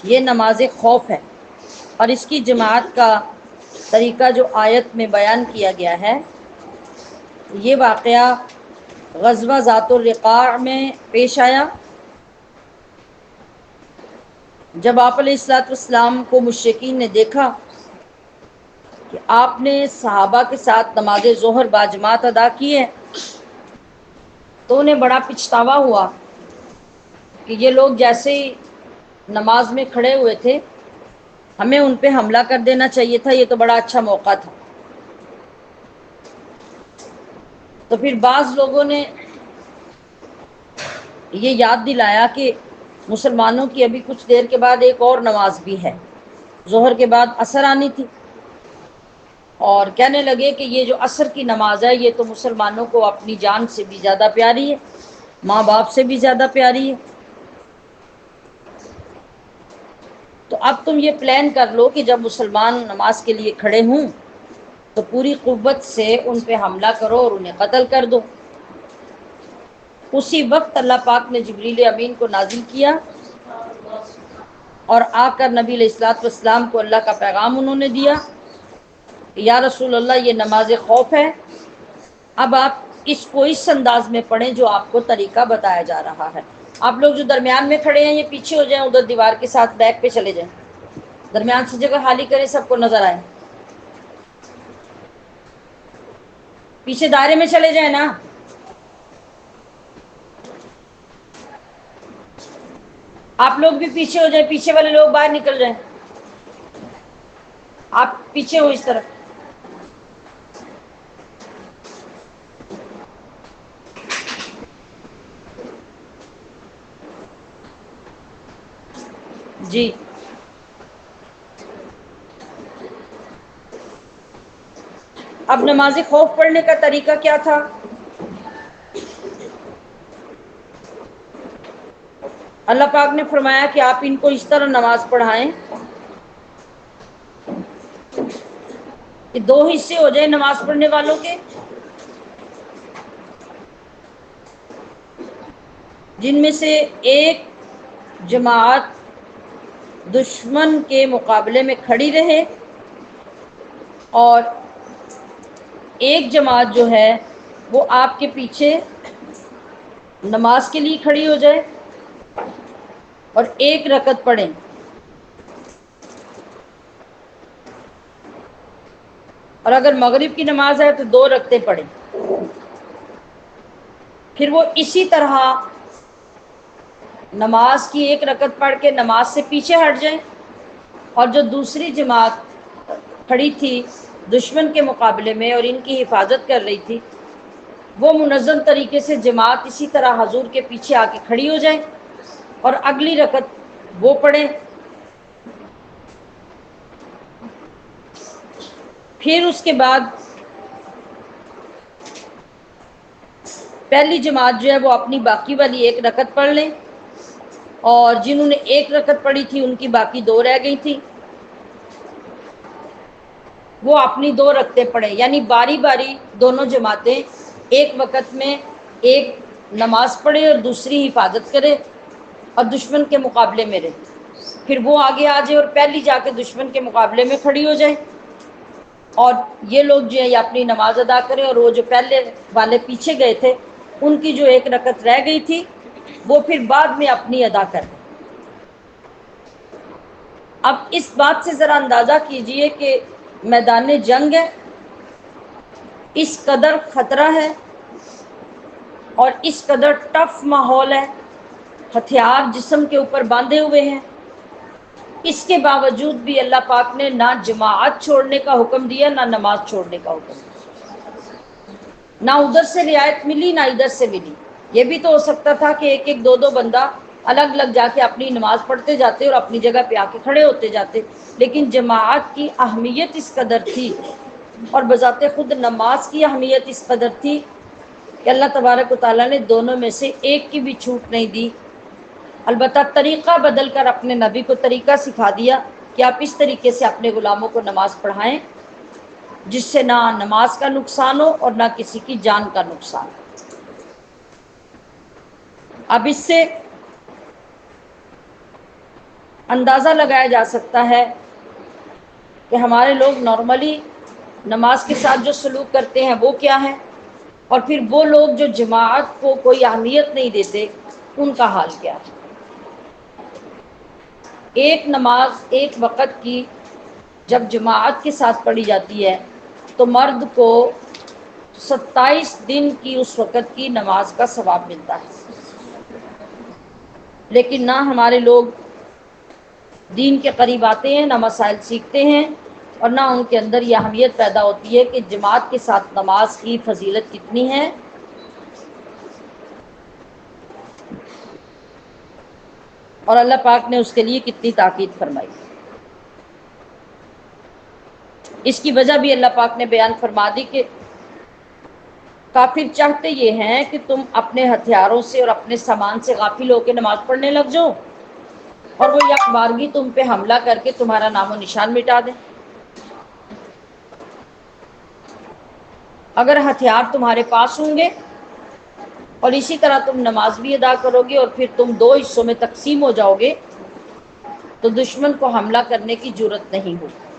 یہ نماز خوف ہے، اور اس کی جماعت کا طریقہ جو آیت میں بیان کیا گیا ہے، یہ واقعہ غزوہ ذات الرقاع میں پیش آیا، جب آپ علیہ الصلوۃ والسلام کو مشرکین نے دیکھا کہ آپ نے صحابہ کے ساتھ نماز ظہر باجماعت ادا کی ہے، تو انہیں بڑا پچھتاوا ہوا کہ یہ لوگ جیسے ہی نماز میں کھڑے ہوئے تھے، ہمیں ان پہ حملہ کر دینا چاہیے تھا، یہ تو بڑا اچھا موقع تھا۔ تو پھر بعض لوگوں نے یہ یاد دلایا کہ مسلمانوں کی ابھی کچھ دیر کے بعد ایک اور نماز بھی ہے، ظہر کے بعد عصر آنی تھی، اور کہنے لگے کہ یہ جو عصر کی نماز ہے یہ تو مسلمانوں کو اپنی جان سے بھی زیادہ پیاری ہے، ماں باپ سے بھی زیادہ پیاری ہے۔ تو اب تم یہ پلان کر لو کہ جب مسلمان نماز کے لیے کھڑے ہوں تو پوری قوت سے ان پہ حملہ کرو اور انہیں قتل کر دو۔ اسی وقت اللہ پاک نے جبریل امین کو نازل کیا، اور آ کر نبی علیہ الصلوۃ والسلام کو اللہ کا پیغام انہوں نے دیا کہ یا رسول اللہ، یہ نماز خوف ہے، اب آپ اس کو اس انداز میں پڑھیں جو آپ کو طریقہ بتایا جا رہا ہے۔ آپ لوگ جو درمیان میں کھڑے ہیں یہ پیچھے ہو جائیں، ادھر دیوار کے ساتھ بیک پہ چلے جائیں، درمیان سے جگہ خالی کریں، سب کو نظر آئے، پیچھے دائرے میں چلے جائیں نا۔ آپ لوگ بھی پیچھے ہو جائیں، پیچھے والے لوگ باہر نکل جائیں، آپ پیچھے ہو اس طرف۔ جی، اب نماز خوف پڑھنے کا طریقہ کیا تھا؟ اللہ پاک نے فرمایا کہ آپ ان کو اس طرح نماز پڑھائیں کہ 2 حصے ہو جائیں نماز پڑھنے والوں کے، جن میں سے ایک جماعت دشمن کے مقابلے میں کھڑی رہے، اور ایک جماعت جو ہے وہ آپ کے پیچھے نماز کے لیے کھڑی ہو جائے اور 1 رکعت پڑھیں، اور اگر مغرب کی نماز ہے تو 2 رکعتیں پڑھیں۔ پھر وہ اسی طرح نماز کی 1 رکعت پڑھ کے نماز سے پیچھے ہٹ جائیں، اور جو دوسری جماعت کھڑی تھی دشمن کے مقابلے میں اور ان کی حفاظت کر رہی تھی، وہ منظم طریقے سے جماعت اسی طرح حضور کے پیچھے آ کے کھڑی ہو جائے اور اگلی رکعت وہ پڑھیں۔ پھر اس کے بعد پہلی جماعت جو ہے وہ اپنی باقی والی 1 رکعت پڑھ لیں، اور جنہوں نے 1 رکعت پڑھی تھی ان کی باقی 2 رہ گئی تھی، وہ اپنی 2 رکعتیں پڑھے، یعنی باری باری دونوں جماعتیں ایک وقت میں ایک نماز پڑھے اور دوسری حفاظت کرے اور دشمن کے مقابلے میں رہے، پھر وہ آگے آ جائے اور پہلی جا کے دشمن کے مقابلے میں کھڑی ہو جائے، اور یہ لوگ جو ہے یہ اپنی نماز ادا کریں، اور وہ جو پہلے والے پیچھے گئے تھے ان کی جو ایک رکعت رہ گئی تھی وہ پھر بعد میں اپنی ادا کریں۔ اب اس بات سے ذرا اندازہ کیجئے کہ میدان جنگ ہے، اس قدر خطرہ ہے اور اس قدر ٹف ماحول ہے، ہتھیار جسم کے اوپر باندھے ہوئے ہیں، اس کے باوجود بھی اللہ پاک نے نہ جماعت چھوڑنے کا حکم دیا نہ نماز چھوڑنے کا حکم دیا، نہ ادھر سے رعایت ملی نہ ادھر سے ملی۔ یہ بھی تو ہو سکتا تھا کہ ایک ایک دو دو بندہ الگ الگ جا کے اپنی نماز پڑھتے جاتے اور اپنی جگہ پہ آ کے کھڑے ہوتے جاتے، لیکن جماعت کی اہمیت اس قدر تھی اور بذات خود نماز کی اہمیت اس قدر تھی کہ اللہ تبارک و تعالیٰ نے دونوں میں سے ایک کی بھی چھوٹ نہیں دی، البتہ طریقہ بدل کر اپنے نبی کو طریقہ سکھا دیا کہ آپ اس طریقے سے اپنے غلاموں کو نماز پڑھائیں جس سے نہ نماز کا نقصان ہو اور نہ کسی کی جان کا نقصان ہو۔ اب اس سے اندازہ لگایا جا سکتا ہے کہ ہمارے لوگ نارملی نماز کے ساتھ جو سلوک کرتے ہیں وہ کیا ہے، اور پھر وہ لوگ جو جماعت کو کوئی اہمیت نہیں دیتے ان کا حال کیا ہے۔ ایک نماز ایک وقت کی جب جماعت کے ساتھ پڑھی جاتی ہے تو مرد کو 27 دن کی اس وقت کی نماز کا ثواب ملتا ہے، لیکن نہ ہمارے لوگ دین کے قریب آتے ہیں، نہ مسائل سیکھتے ہیں، اور نہ ان کے اندر یہ اہمیت پیدا ہوتی ہے کہ جماعت کے ساتھ نماز کی فضیلت کتنی ہے اور اللہ پاک نے اس کے لیے کتنی تاکید فرمائی۔ اس کی وجہ بھی اللہ پاک نے بیان فرما دی کہ کافر چاہتے یہ ہیں کہ تم اپنے ہتھیاروں سے اور اپنے سامان سے غافل ہو کے نماز پڑھنے لگ جاؤ اور وہ یک بارگی تم پہ حملہ کر کے تمہارا نام و نشان مٹا دیں۔ اگر ہتھیار تمہارے پاس ہوں گے اور اسی طرح تم نماز بھی ادا کرو گے اور پھر تم 2 حصوں میں تقسیم ہو جاؤ گے تو دشمن کو حملہ کرنے کی جرات نہیں ہوگی۔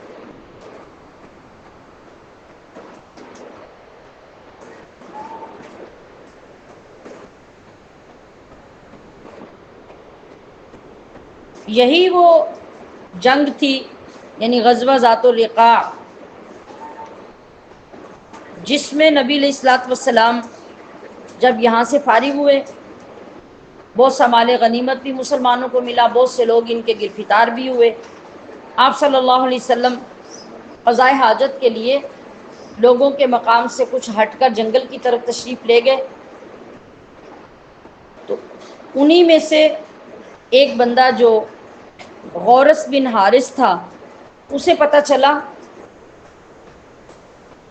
یہی وہ جنگ تھی، یعنی غزوہ ذات الرقاع، جس میں نبی علیہ الصلوۃ والسلام جب یہاں سے فارغ ہوئے بہت سا مال غنیمت بھی مسلمانوں کو ملا، بہت سے لوگ ان کے گرفتار بھی ہوئے۔ آپ صلی اللہ علیہ وسلم قضائے حاجت کے لیے لوگوں کے مقام سے کچھ ہٹ کر جنگل کی طرف تشریف لے گئے، تو انہی میں سے ایک بندہ جو غورث بن حارث تھا، اسے پتہ چلا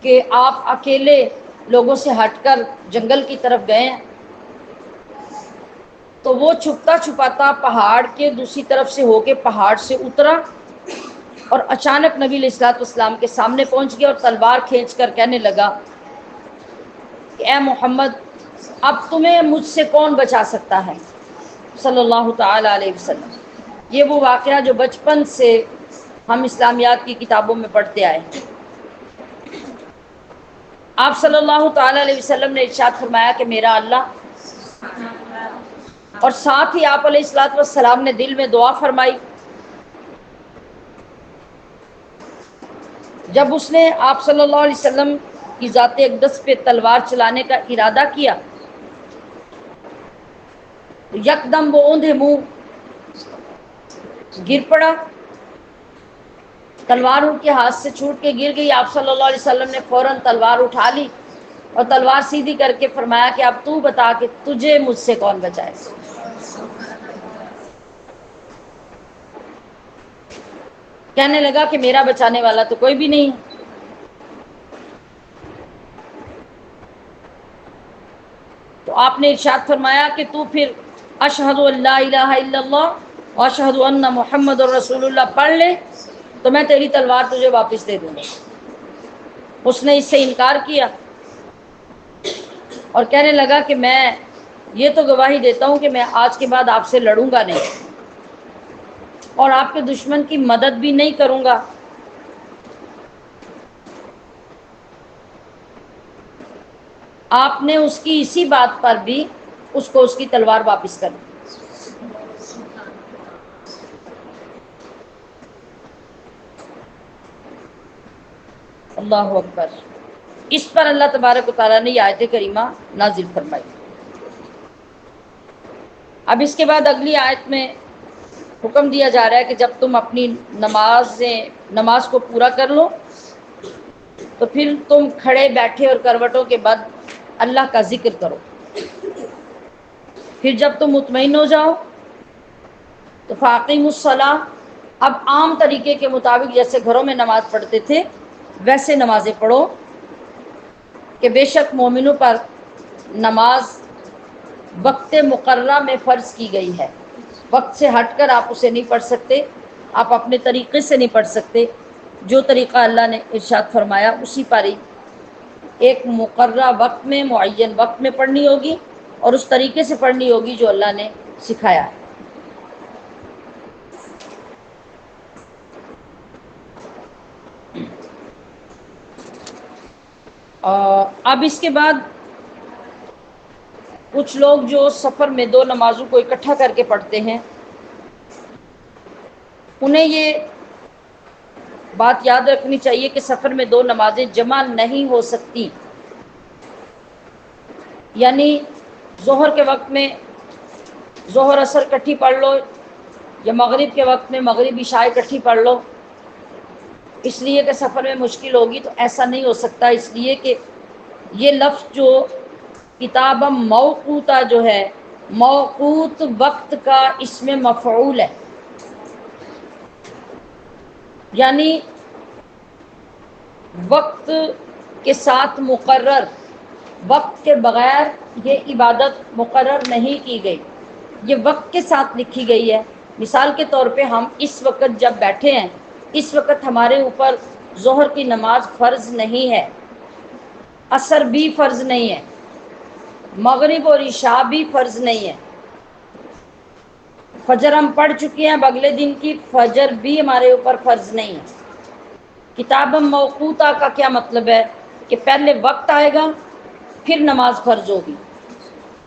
کہ آپ اکیلے لوگوں سے ہٹ کر جنگل کی طرف گئے ہیں، تو وہ چھپتا چھپاتا پہاڑ کے دوسری طرف سے ہو کے پہاڑ سے اترا اور اچانک نبی علیہ الصلوۃ والسلام کے سامنے پہنچ گیا اور تلوار کھینچ کر کہنے لگا کہ اے محمد، اب تمہیں مجھ سے کون بچا سکتا ہے، صلی اللہ تعالی علیہ وسلم۔ یہ وہ واقعہ جو بچپن سے ہم اسلامیات کی کتابوں میں پڑھتے آئے ہیں۔ آپ صلی اللہ تعالی علیہ وسلم نے ارشاد فرمایا کہ میرا اللہ، اور ساتھ ہی آپ علیہ الصلوۃ والسلام نے دل میں دعا فرمائی۔ جب اس نے آپ صلی اللہ علیہ وسلم کی ذات اقدس پہ تلوار چلانے کا ارادہ کیا تو یکدم وہ اوندھے منہ گر پڑا، تلوار ان کے ہاتھ سے چھوٹ کے گر گئی۔ آپ صلی اللہ علیہ وسلم نے فوراً تلوار اٹھا لی اور تلوار سیدھی کر کے فرمایا کہ اب تو بتا کہ تجھے مجھ سے کون بچائے۔ کہنے لگا کہ میرا بچانے والا تو کوئی بھی نہیں۔ تو آپ نے ارشاد فرمایا کہ تو پھر اشہد ان لا الہ الا اللہ واشہد ان محمد الرسول اللہ پڑھ لے تو میں تیری تلوار تجھے واپس دے دوں گا۔ اس نے اس سے انکار کیا اور کہنے لگا کہ میں یہ تو گواہی دیتا ہوں کہ میں آج کے بعد آپ سے لڑوں گا نہیں اور آپ کے دشمن کی مدد بھی نہیں کروں گا۔ آپ نے اس کی اسی بات پر بھی اس کو اس کی تلوار واپس کر دی۔ اللہ اکبر۔ اس پر اللہ تبارک و تعالیٰ نے یہ آیت کریمہ نازل فرمائی۔ اب اس کے بعد اگلی آیت میں حکم دیا جا رہا ہے کہ جب تم اپنی نماز کو پورا کر لو تو پھر تم کھڑے بیٹھے اور کروٹوں کے بعد اللہ کا ذکر کرو۔ پھر جب تم مطمئن ہو جاؤ تو فاقیموا الصلاۃ، اب عام طریقے کے مطابق جیسے گھروں میں نماز پڑھتے تھے ویسے نمازیں پڑھو، کہ بے شک مومنوں پر نماز وقت مقررہ میں فرض کی گئی ہے، وقت سے ہٹ کر آپ اسے نہیں پڑھ سکتے، آپ اپنے طریقے سے نہیں پڑھ سکتے، جو طریقہ اللہ نے ارشاد فرمایا اسی پر ہی ایک مقررہ وقت میں معین وقت میں پڑھنی ہوگی اور اس طریقے سے پڑھنی ہوگی جو اللہ نے سکھایا ہے۔ اب اس کے بعد کچھ لوگ جو سفر میں دو نمازوں کو اکٹھا کر کے پڑھتے ہیں انہیں یہ بات یاد رکھنی چاہیے کہ سفر میں دو نمازیں جمع نہیں ہو سکتی، یعنی ظہر کے وقت میں ظہر اثر اکٹھی پڑھ لو یا مغرب کے وقت میں مغرب عشاء اکٹھی پڑھ لو، اس لیے کہ سفر میں مشکل ہوگی تو ایسا نہیں ہو سکتا، اس لیے کہ یہ لفظ جو کتاب موقوتہ جو ہے موقوت وقت کا اسم مفعول ہے، یعنی وقت کے ساتھ مقرر، وقت کے بغیر یہ عبادت مقرر نہیں کی گئی، یہ وقت کے ساتھ لکھی گئی ہے۔ مثال کے طور پہ ہم اس وقت جب بیٹھے ہیں اس وقت ہمارے اوپر ظہر کی نماز فرض نہیں ہے، عصر بھی فرض نہیں ہے، مغرب اور عشاء بھی فرض نہیں ہے، فجر ہم پڑھ چکے ہیں، اب اگلے دن کی فجر بھی ہمارے اوپر فرض نہیں ہے۔ کتاب موقوتہ کا کیا مطلب ہے کہ پہلے وقت آئے گا پھر نماز فرض ہوگی،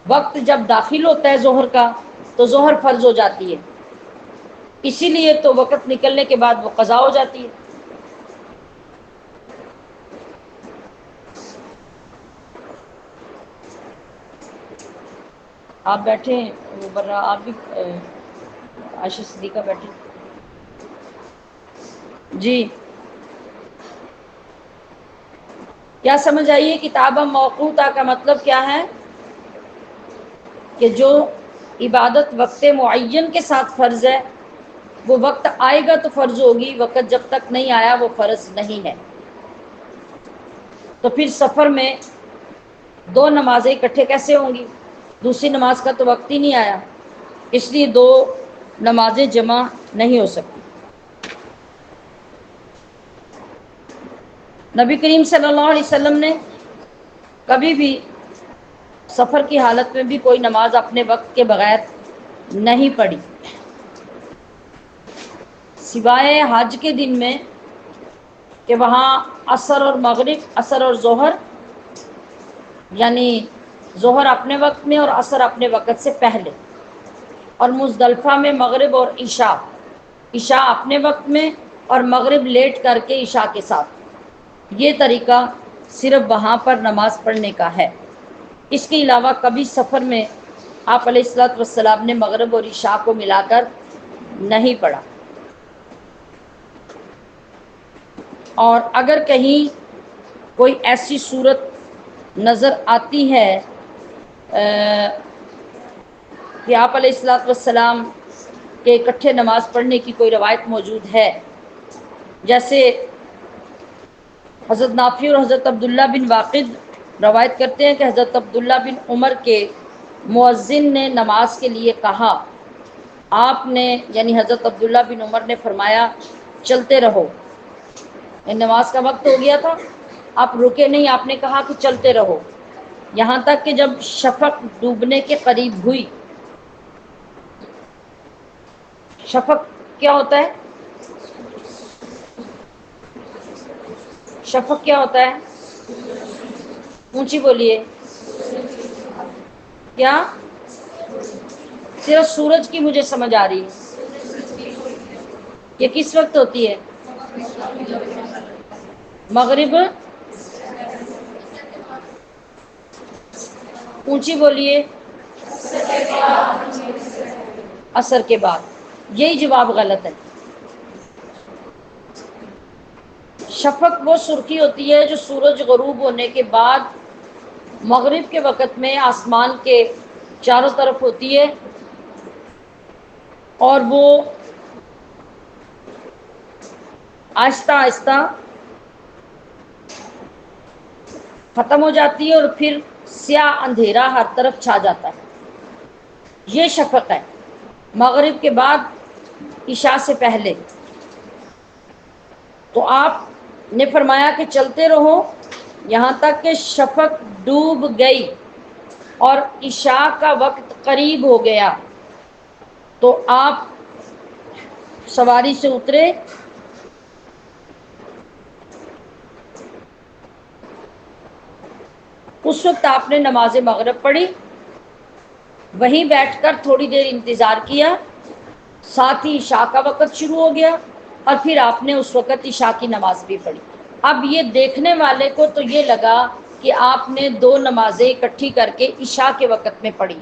وقت جب داخل ہوتا ہے ظہر کا تو ظہر فرض ہو جاتی ہے، اسی لیے تو وقت نکلنے کے بعد وہ قضا ہو جاتی ہے۔ آپ بیٹھے ہیں برا، آپ بھی عائشہ صدیقہ بیٹھے جی، کیا سمجھ آئیے؟ کتاب موقوتہ کا مطلب کیا ہے کہ جو عبادت وقت معین کے ساتھ فرض ہے وہ وقت آئے گا تو فرض ہوگی، وقت جب تک نہیں آیا وہ فرض نہیں ہے۔ تو پھر سفر میں دو نمازیں اکٹھے کیسے ہوں گی؟ دوسری نماز کا تو وقت ہی نہیں آیا، اس لیے دو نمازیں جمع نہیں ہو سکتی۔ نبی کریم صلی اللہ علیہ وسلم نے کبھی بھی سفر کی حالت میں بھی کوئی نماز اپنے وقت کے بغیر نہیں پڑھی، سوائے حج کے دن میں کہ وہاں عصر اور مغرب، عصر اور ظہر، یعنی ظہر اپنے وقت میں اور عصر اپنے وقت سے پہلے، اور مزدلفہ میں مغرب اور عشاء، عشاء اپنے وقت میں اور مغرب لیٹ کر کے عشاء کے ساتھ، یہ طریقہ صرف وہاں پر نماز پڑھنے کا ہے۔ اس کے علاوہ کبھی سفر میں آپ علیہ الصلوۃ والسلام نے مغرب اور عشاء کو ملا کر نہیں پڑھا، اور اگر کہیں کوئی ایسی صورت نظر آتی ہے کہ آپ علیہ الصلوۃ والسلام کے اکٹھے نماز پڑھنے کی کوئی روایت موجود ہے، جیسے حضرت نافع اور حضرت عبداللہ بن واقد روایت کرتے ہیں کہ حضرت عبداللہ بن عمر کے مؤذن نے نماز کے لیے کہا، آپ نے یعنی حضرت عبداللہ بن عمر نے فرمایا چلتے رہو، نماز کا وقت ہو گیا تھا، آپ رکے نہیں، آپ نے کہا کہ چلتے رہو، یہاں تک کہ جب شفق ڈوبنے کے قریب ہوئی. شفق کیا ہوتا ہے؟ شفق کیا ہوتا ہے؟ اونچی بولیے. کیا؟ صرف سورج کی مجھے سمجھ آ رہی ہے. یہ کس وقت ہوتی ہے؟ مغرب. اونچی بولیے. عصر کے بعد. یہی جواب غلط ہے. شفق وہ سرخی ہوتی ہے جو سورج غروب ہونے کے بعد مغرب کے وقت میں آسمان کے چاروں طرف ہوتی ہے، اور وہ آہستہ آہستہ ختم ہو جاتی ہے اور پھر سیاہ اندھیرا ہر طرف چھا جاتا ہے. یہ شفق ہے، مغرب کے بعد، عشاء سے پہلے. تو آپ نے فرمایا کہ چلتے رہو یہاں تک کہ شفق ڈوب گئی اور عشاء کا وقت قریب ہو گیا. تو آپ سواری سے اترے، اس وقت آپ نے نماز مغرب پڑھی، وہیں بیٹھ کر تھوڑی دیر انتظار کیا، ساتھ ہی عشاء کا وقت شروع ہو گیا، اور پھر آپ نے اس وقت عشاء کی نماز بھی پڑھی. اب یہ دیکھنے والے کو تو یہ لگا کہ آپ نے دو نمازیں اکٹھی کر کے عشاء کے وقت میں پڑھی،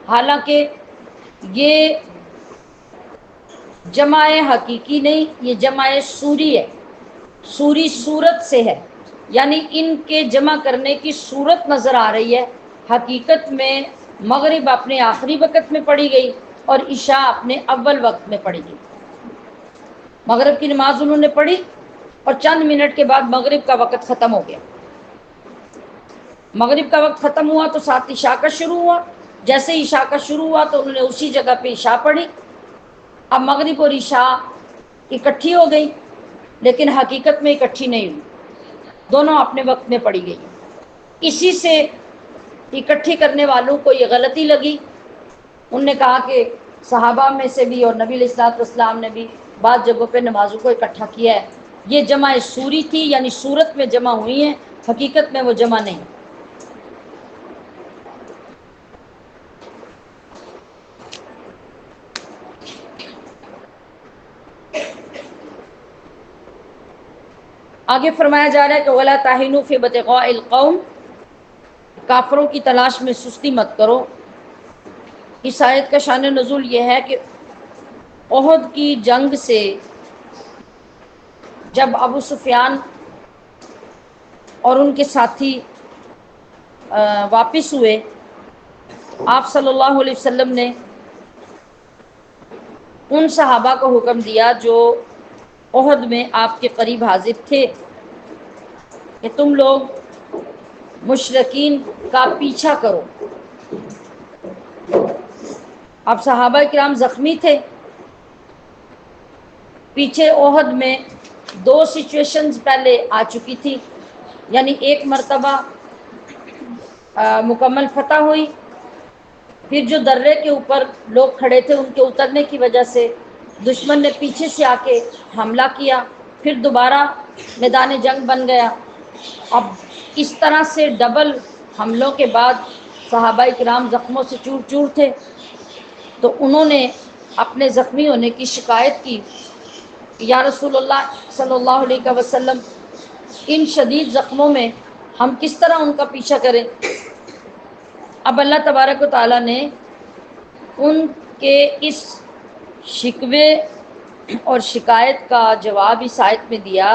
حالانکہ یہ جمع حقیقی نہیں، یہ جمع سوری ہے. سوری صورت سے ہے، یعنی ان کے جمع کرنے کی صورت نظر آ رہی ہے، حقیقت میں مغرب اپنے آخری وقت میں پڑھی گئی اور عشاء اپنے اول وقت میں پڑھی گئی. مغرب کی نماز انہوں نے پڑھی اور چند منٹ کے بعد مغرب کا وقت ختم ہو گیا. مغرب کا وقت ختم ہوا تو ساتھ عشاء کا شروع ہوا. جیسے عشاء کا شروع ہوا تو انہوں نے اسی جگہ پہ عشاء پڑھی. اب مغرب اور عشاء اکٹھی ہو گئی، لیکن حقیقت میں اکٹھی نہیں ہوئی، دونوں اپنے وقت میں پڑھی گئی. اسی سے اکٹھی کرنے والوں کو یہ غلطی لگی. انہوں نے کہا کہ صحابہ میں سے بھی اور نبی علیہ الصلوۃ والسلام نے بھی بعض جگہوں پہ نمازوں کو اکٹھا کیا ہے. یہ جمع سوری تھی، یعنی صورت میں جمع ہوئی ہیں، حقیقت میں وہ جمع نہیں. آگے فرمایا جا رہا ہے کہ وَلَا تَهِنُوا فِي ابْتِغَاءِ الْقَوْمِ، کافروں کی تلاش میں سستی مت کرو. اس آیت کا شان نزول یہ ہے کہ احد کی جنگ سے جب ابو سفیان اور ان کے ساتھی واپس ہوئے، آپ صلی اللہ علیہ وسلم نے ان صحابہ کو حکم دیا جو احد میں آپ کے قریب حاضر تھے کہ تم لوگ مشرکین کا پیچھا کرو. اب صحابہ کرام زخمی تھے. پیچھے احد میں دو سچویشنز پہلے آ چکی تھی، یعنی ایک مرتبہ مکمل فتح ہوئی، پھر جو درے کے اوپر لوگ کھڑے تھے ان کے اترنے کی وجہ سے دشمن نے پیچھے سے آ کے حملہ کیا، پھر دوبارہ میدان جنگ بن گیا. اب اس طرح سے ڈبل حملوں کے بعد صحابہ کرام زخموں سے چور چور تھے، تو انہوں نے اپنے زخمی ہونے کی شکایت کی. یا رسول اللہ صلی اللہ علیہ وسلم، ان شدید زخموں میں ہم کس طرح ان کا پیچھا کریں؟ اب اللہ تبارک و تعالیٰ نے ان کے اس شکوے اور شکایت کا جواب اس آیت میں دیا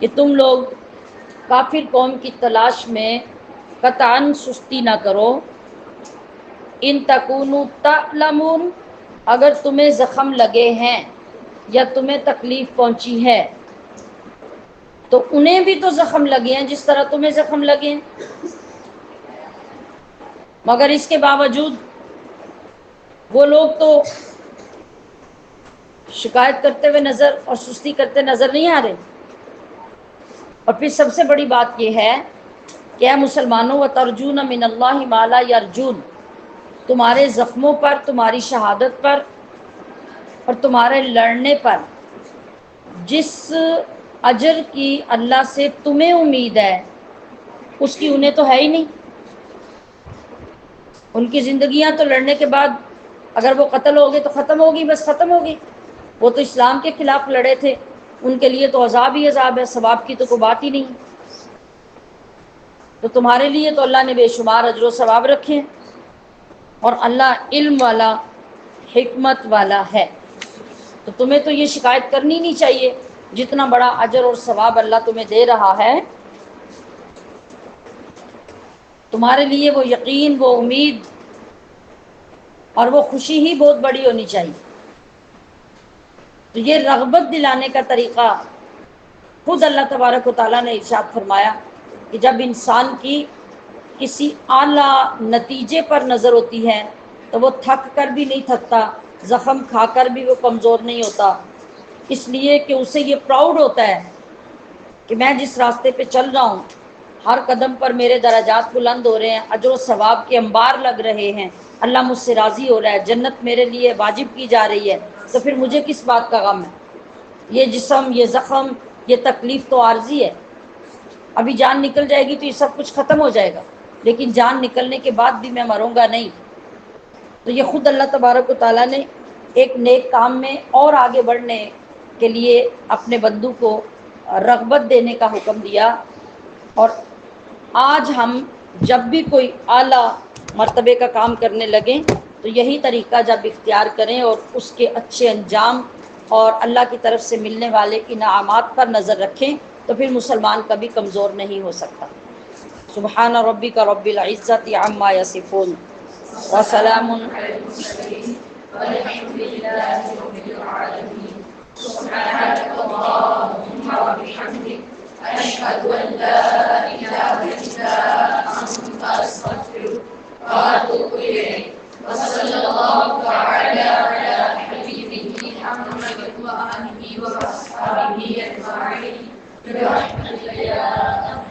کہ تم لوگ کافر قوم کی تلاش میں قطعاً سستی نہ کرو. ان تکونوا تعلمون، اگر تمہیں زخم لگے ہیں یا تمہیں تکلیف پہنچی ہے تو انہیں بھی تو زخم لگے ہیں جس طرح تمہیں زخم لگے ہیں، مگر اس کے باوجود وہ لوگ تو شکایت کرتے ہوئے نظر اور سستی کرتے نظر نہیں آ رہے. اور پھر سب سے بڑی بات یہ ہے کہ اے مسلمانوں وترجون من اللہ ما لا یرجون، تمہارے زخموں پر، تمہاری شہادت پر اور تمہارے لڑنے پر جس اجر کی اللہ سے تمہیں امید ہے اس کی انہیں تو ہے ہی نہیں۔ ان کی زندگیاں تو لڑنے کے بعد اگر وہ قتل ہو گئے تو ختم ہوگی، بس ختم ہوگی۔ وہ تو اسلام کے خلاف لڑے تھے، ان کے لیے تو عذاب ہی عذاب ہے، ثواب کی تو کوئی بات ہی نہیں۔ تو تمہارے لیے تو اللہ نے بے شمار اجر و ثواب رکھے ہیں، اور اللہ علم والا، حکمت والا ہے۔ تو تمہیں تو یہ شکایت کرنی نہیں چاہیے، جتنا بڑا اجر اور ثواب اللہ تمہیں دے رہا ہے، تمہارے لیے وہ یقین، وہ امید اور وہ خوشی ہی بہت بڑی ہونی چاہیے۔ تو یہ رغبت دلانے کا طریقہ خود اللہ تبارک و تعالیٰ نے ارشاد فرمایا کہ جب انسان کی کسی اعلیٰ نتیجے پر نظر ہوتی ہے تو وہ تھک کر بھی نہیں تھکتا، زخم کھا کر بھی وہ کمزور نہیں ہوتا، اس لیے کہ اسے یہ پراؤڈ ہوتا ہے کہ میں جس راستے پہ چل رہا ہوں ہر قدم پر میرے درجات بلند ہو رہے ہیں، اجر و ثواب کے انبار لگ رہے ہیں، اللہ مجھ سے راضی ہو رہا ہے، جنت میرے لیے واجب کی جا رہی ہے، تو پھر مجھے کس بات کا غم ہے؟ یہ جسم، یہ زخم، یہ تکلیف تو عارضی ہے، ابھی جان نکل جائے گی تو یہ سب کچھ ختم ہو جائے گا، لیکن جان نکلنے کے بعد بھی میں مروں گا نہیں۔ تو یہ خود اللہ تبارک و تعالیٰ نے ایک نیک کام میں اور آگے بڑھنے کے لیے اپنے بندوں کو رغبت دینے کا حکم دیا۔ اور آج ہم جب بھی کوئی اعلیٰ مرتبے کا کام کرنے لگیں تو یہی طریقہ جب اختیار کریں اور اس کے اچھے انجام اور اللہ کی طرف سے ملنے والے انعامات پر نظر رکھیں تو پھر مسلمان کبھی کمزور نہیں ہو سکتا۔ سبحان ربک رب العزت عما یصفون وسلام والحمد لله رب العالمين سبحانك اللهم وبحمدك أشهد أن لا إله إلا أنت أستغفرك وأتوب إليك وصلى الله تعالى على حبيبه محمد وآله وأصحابه أجمعين برحمتك يا أرحم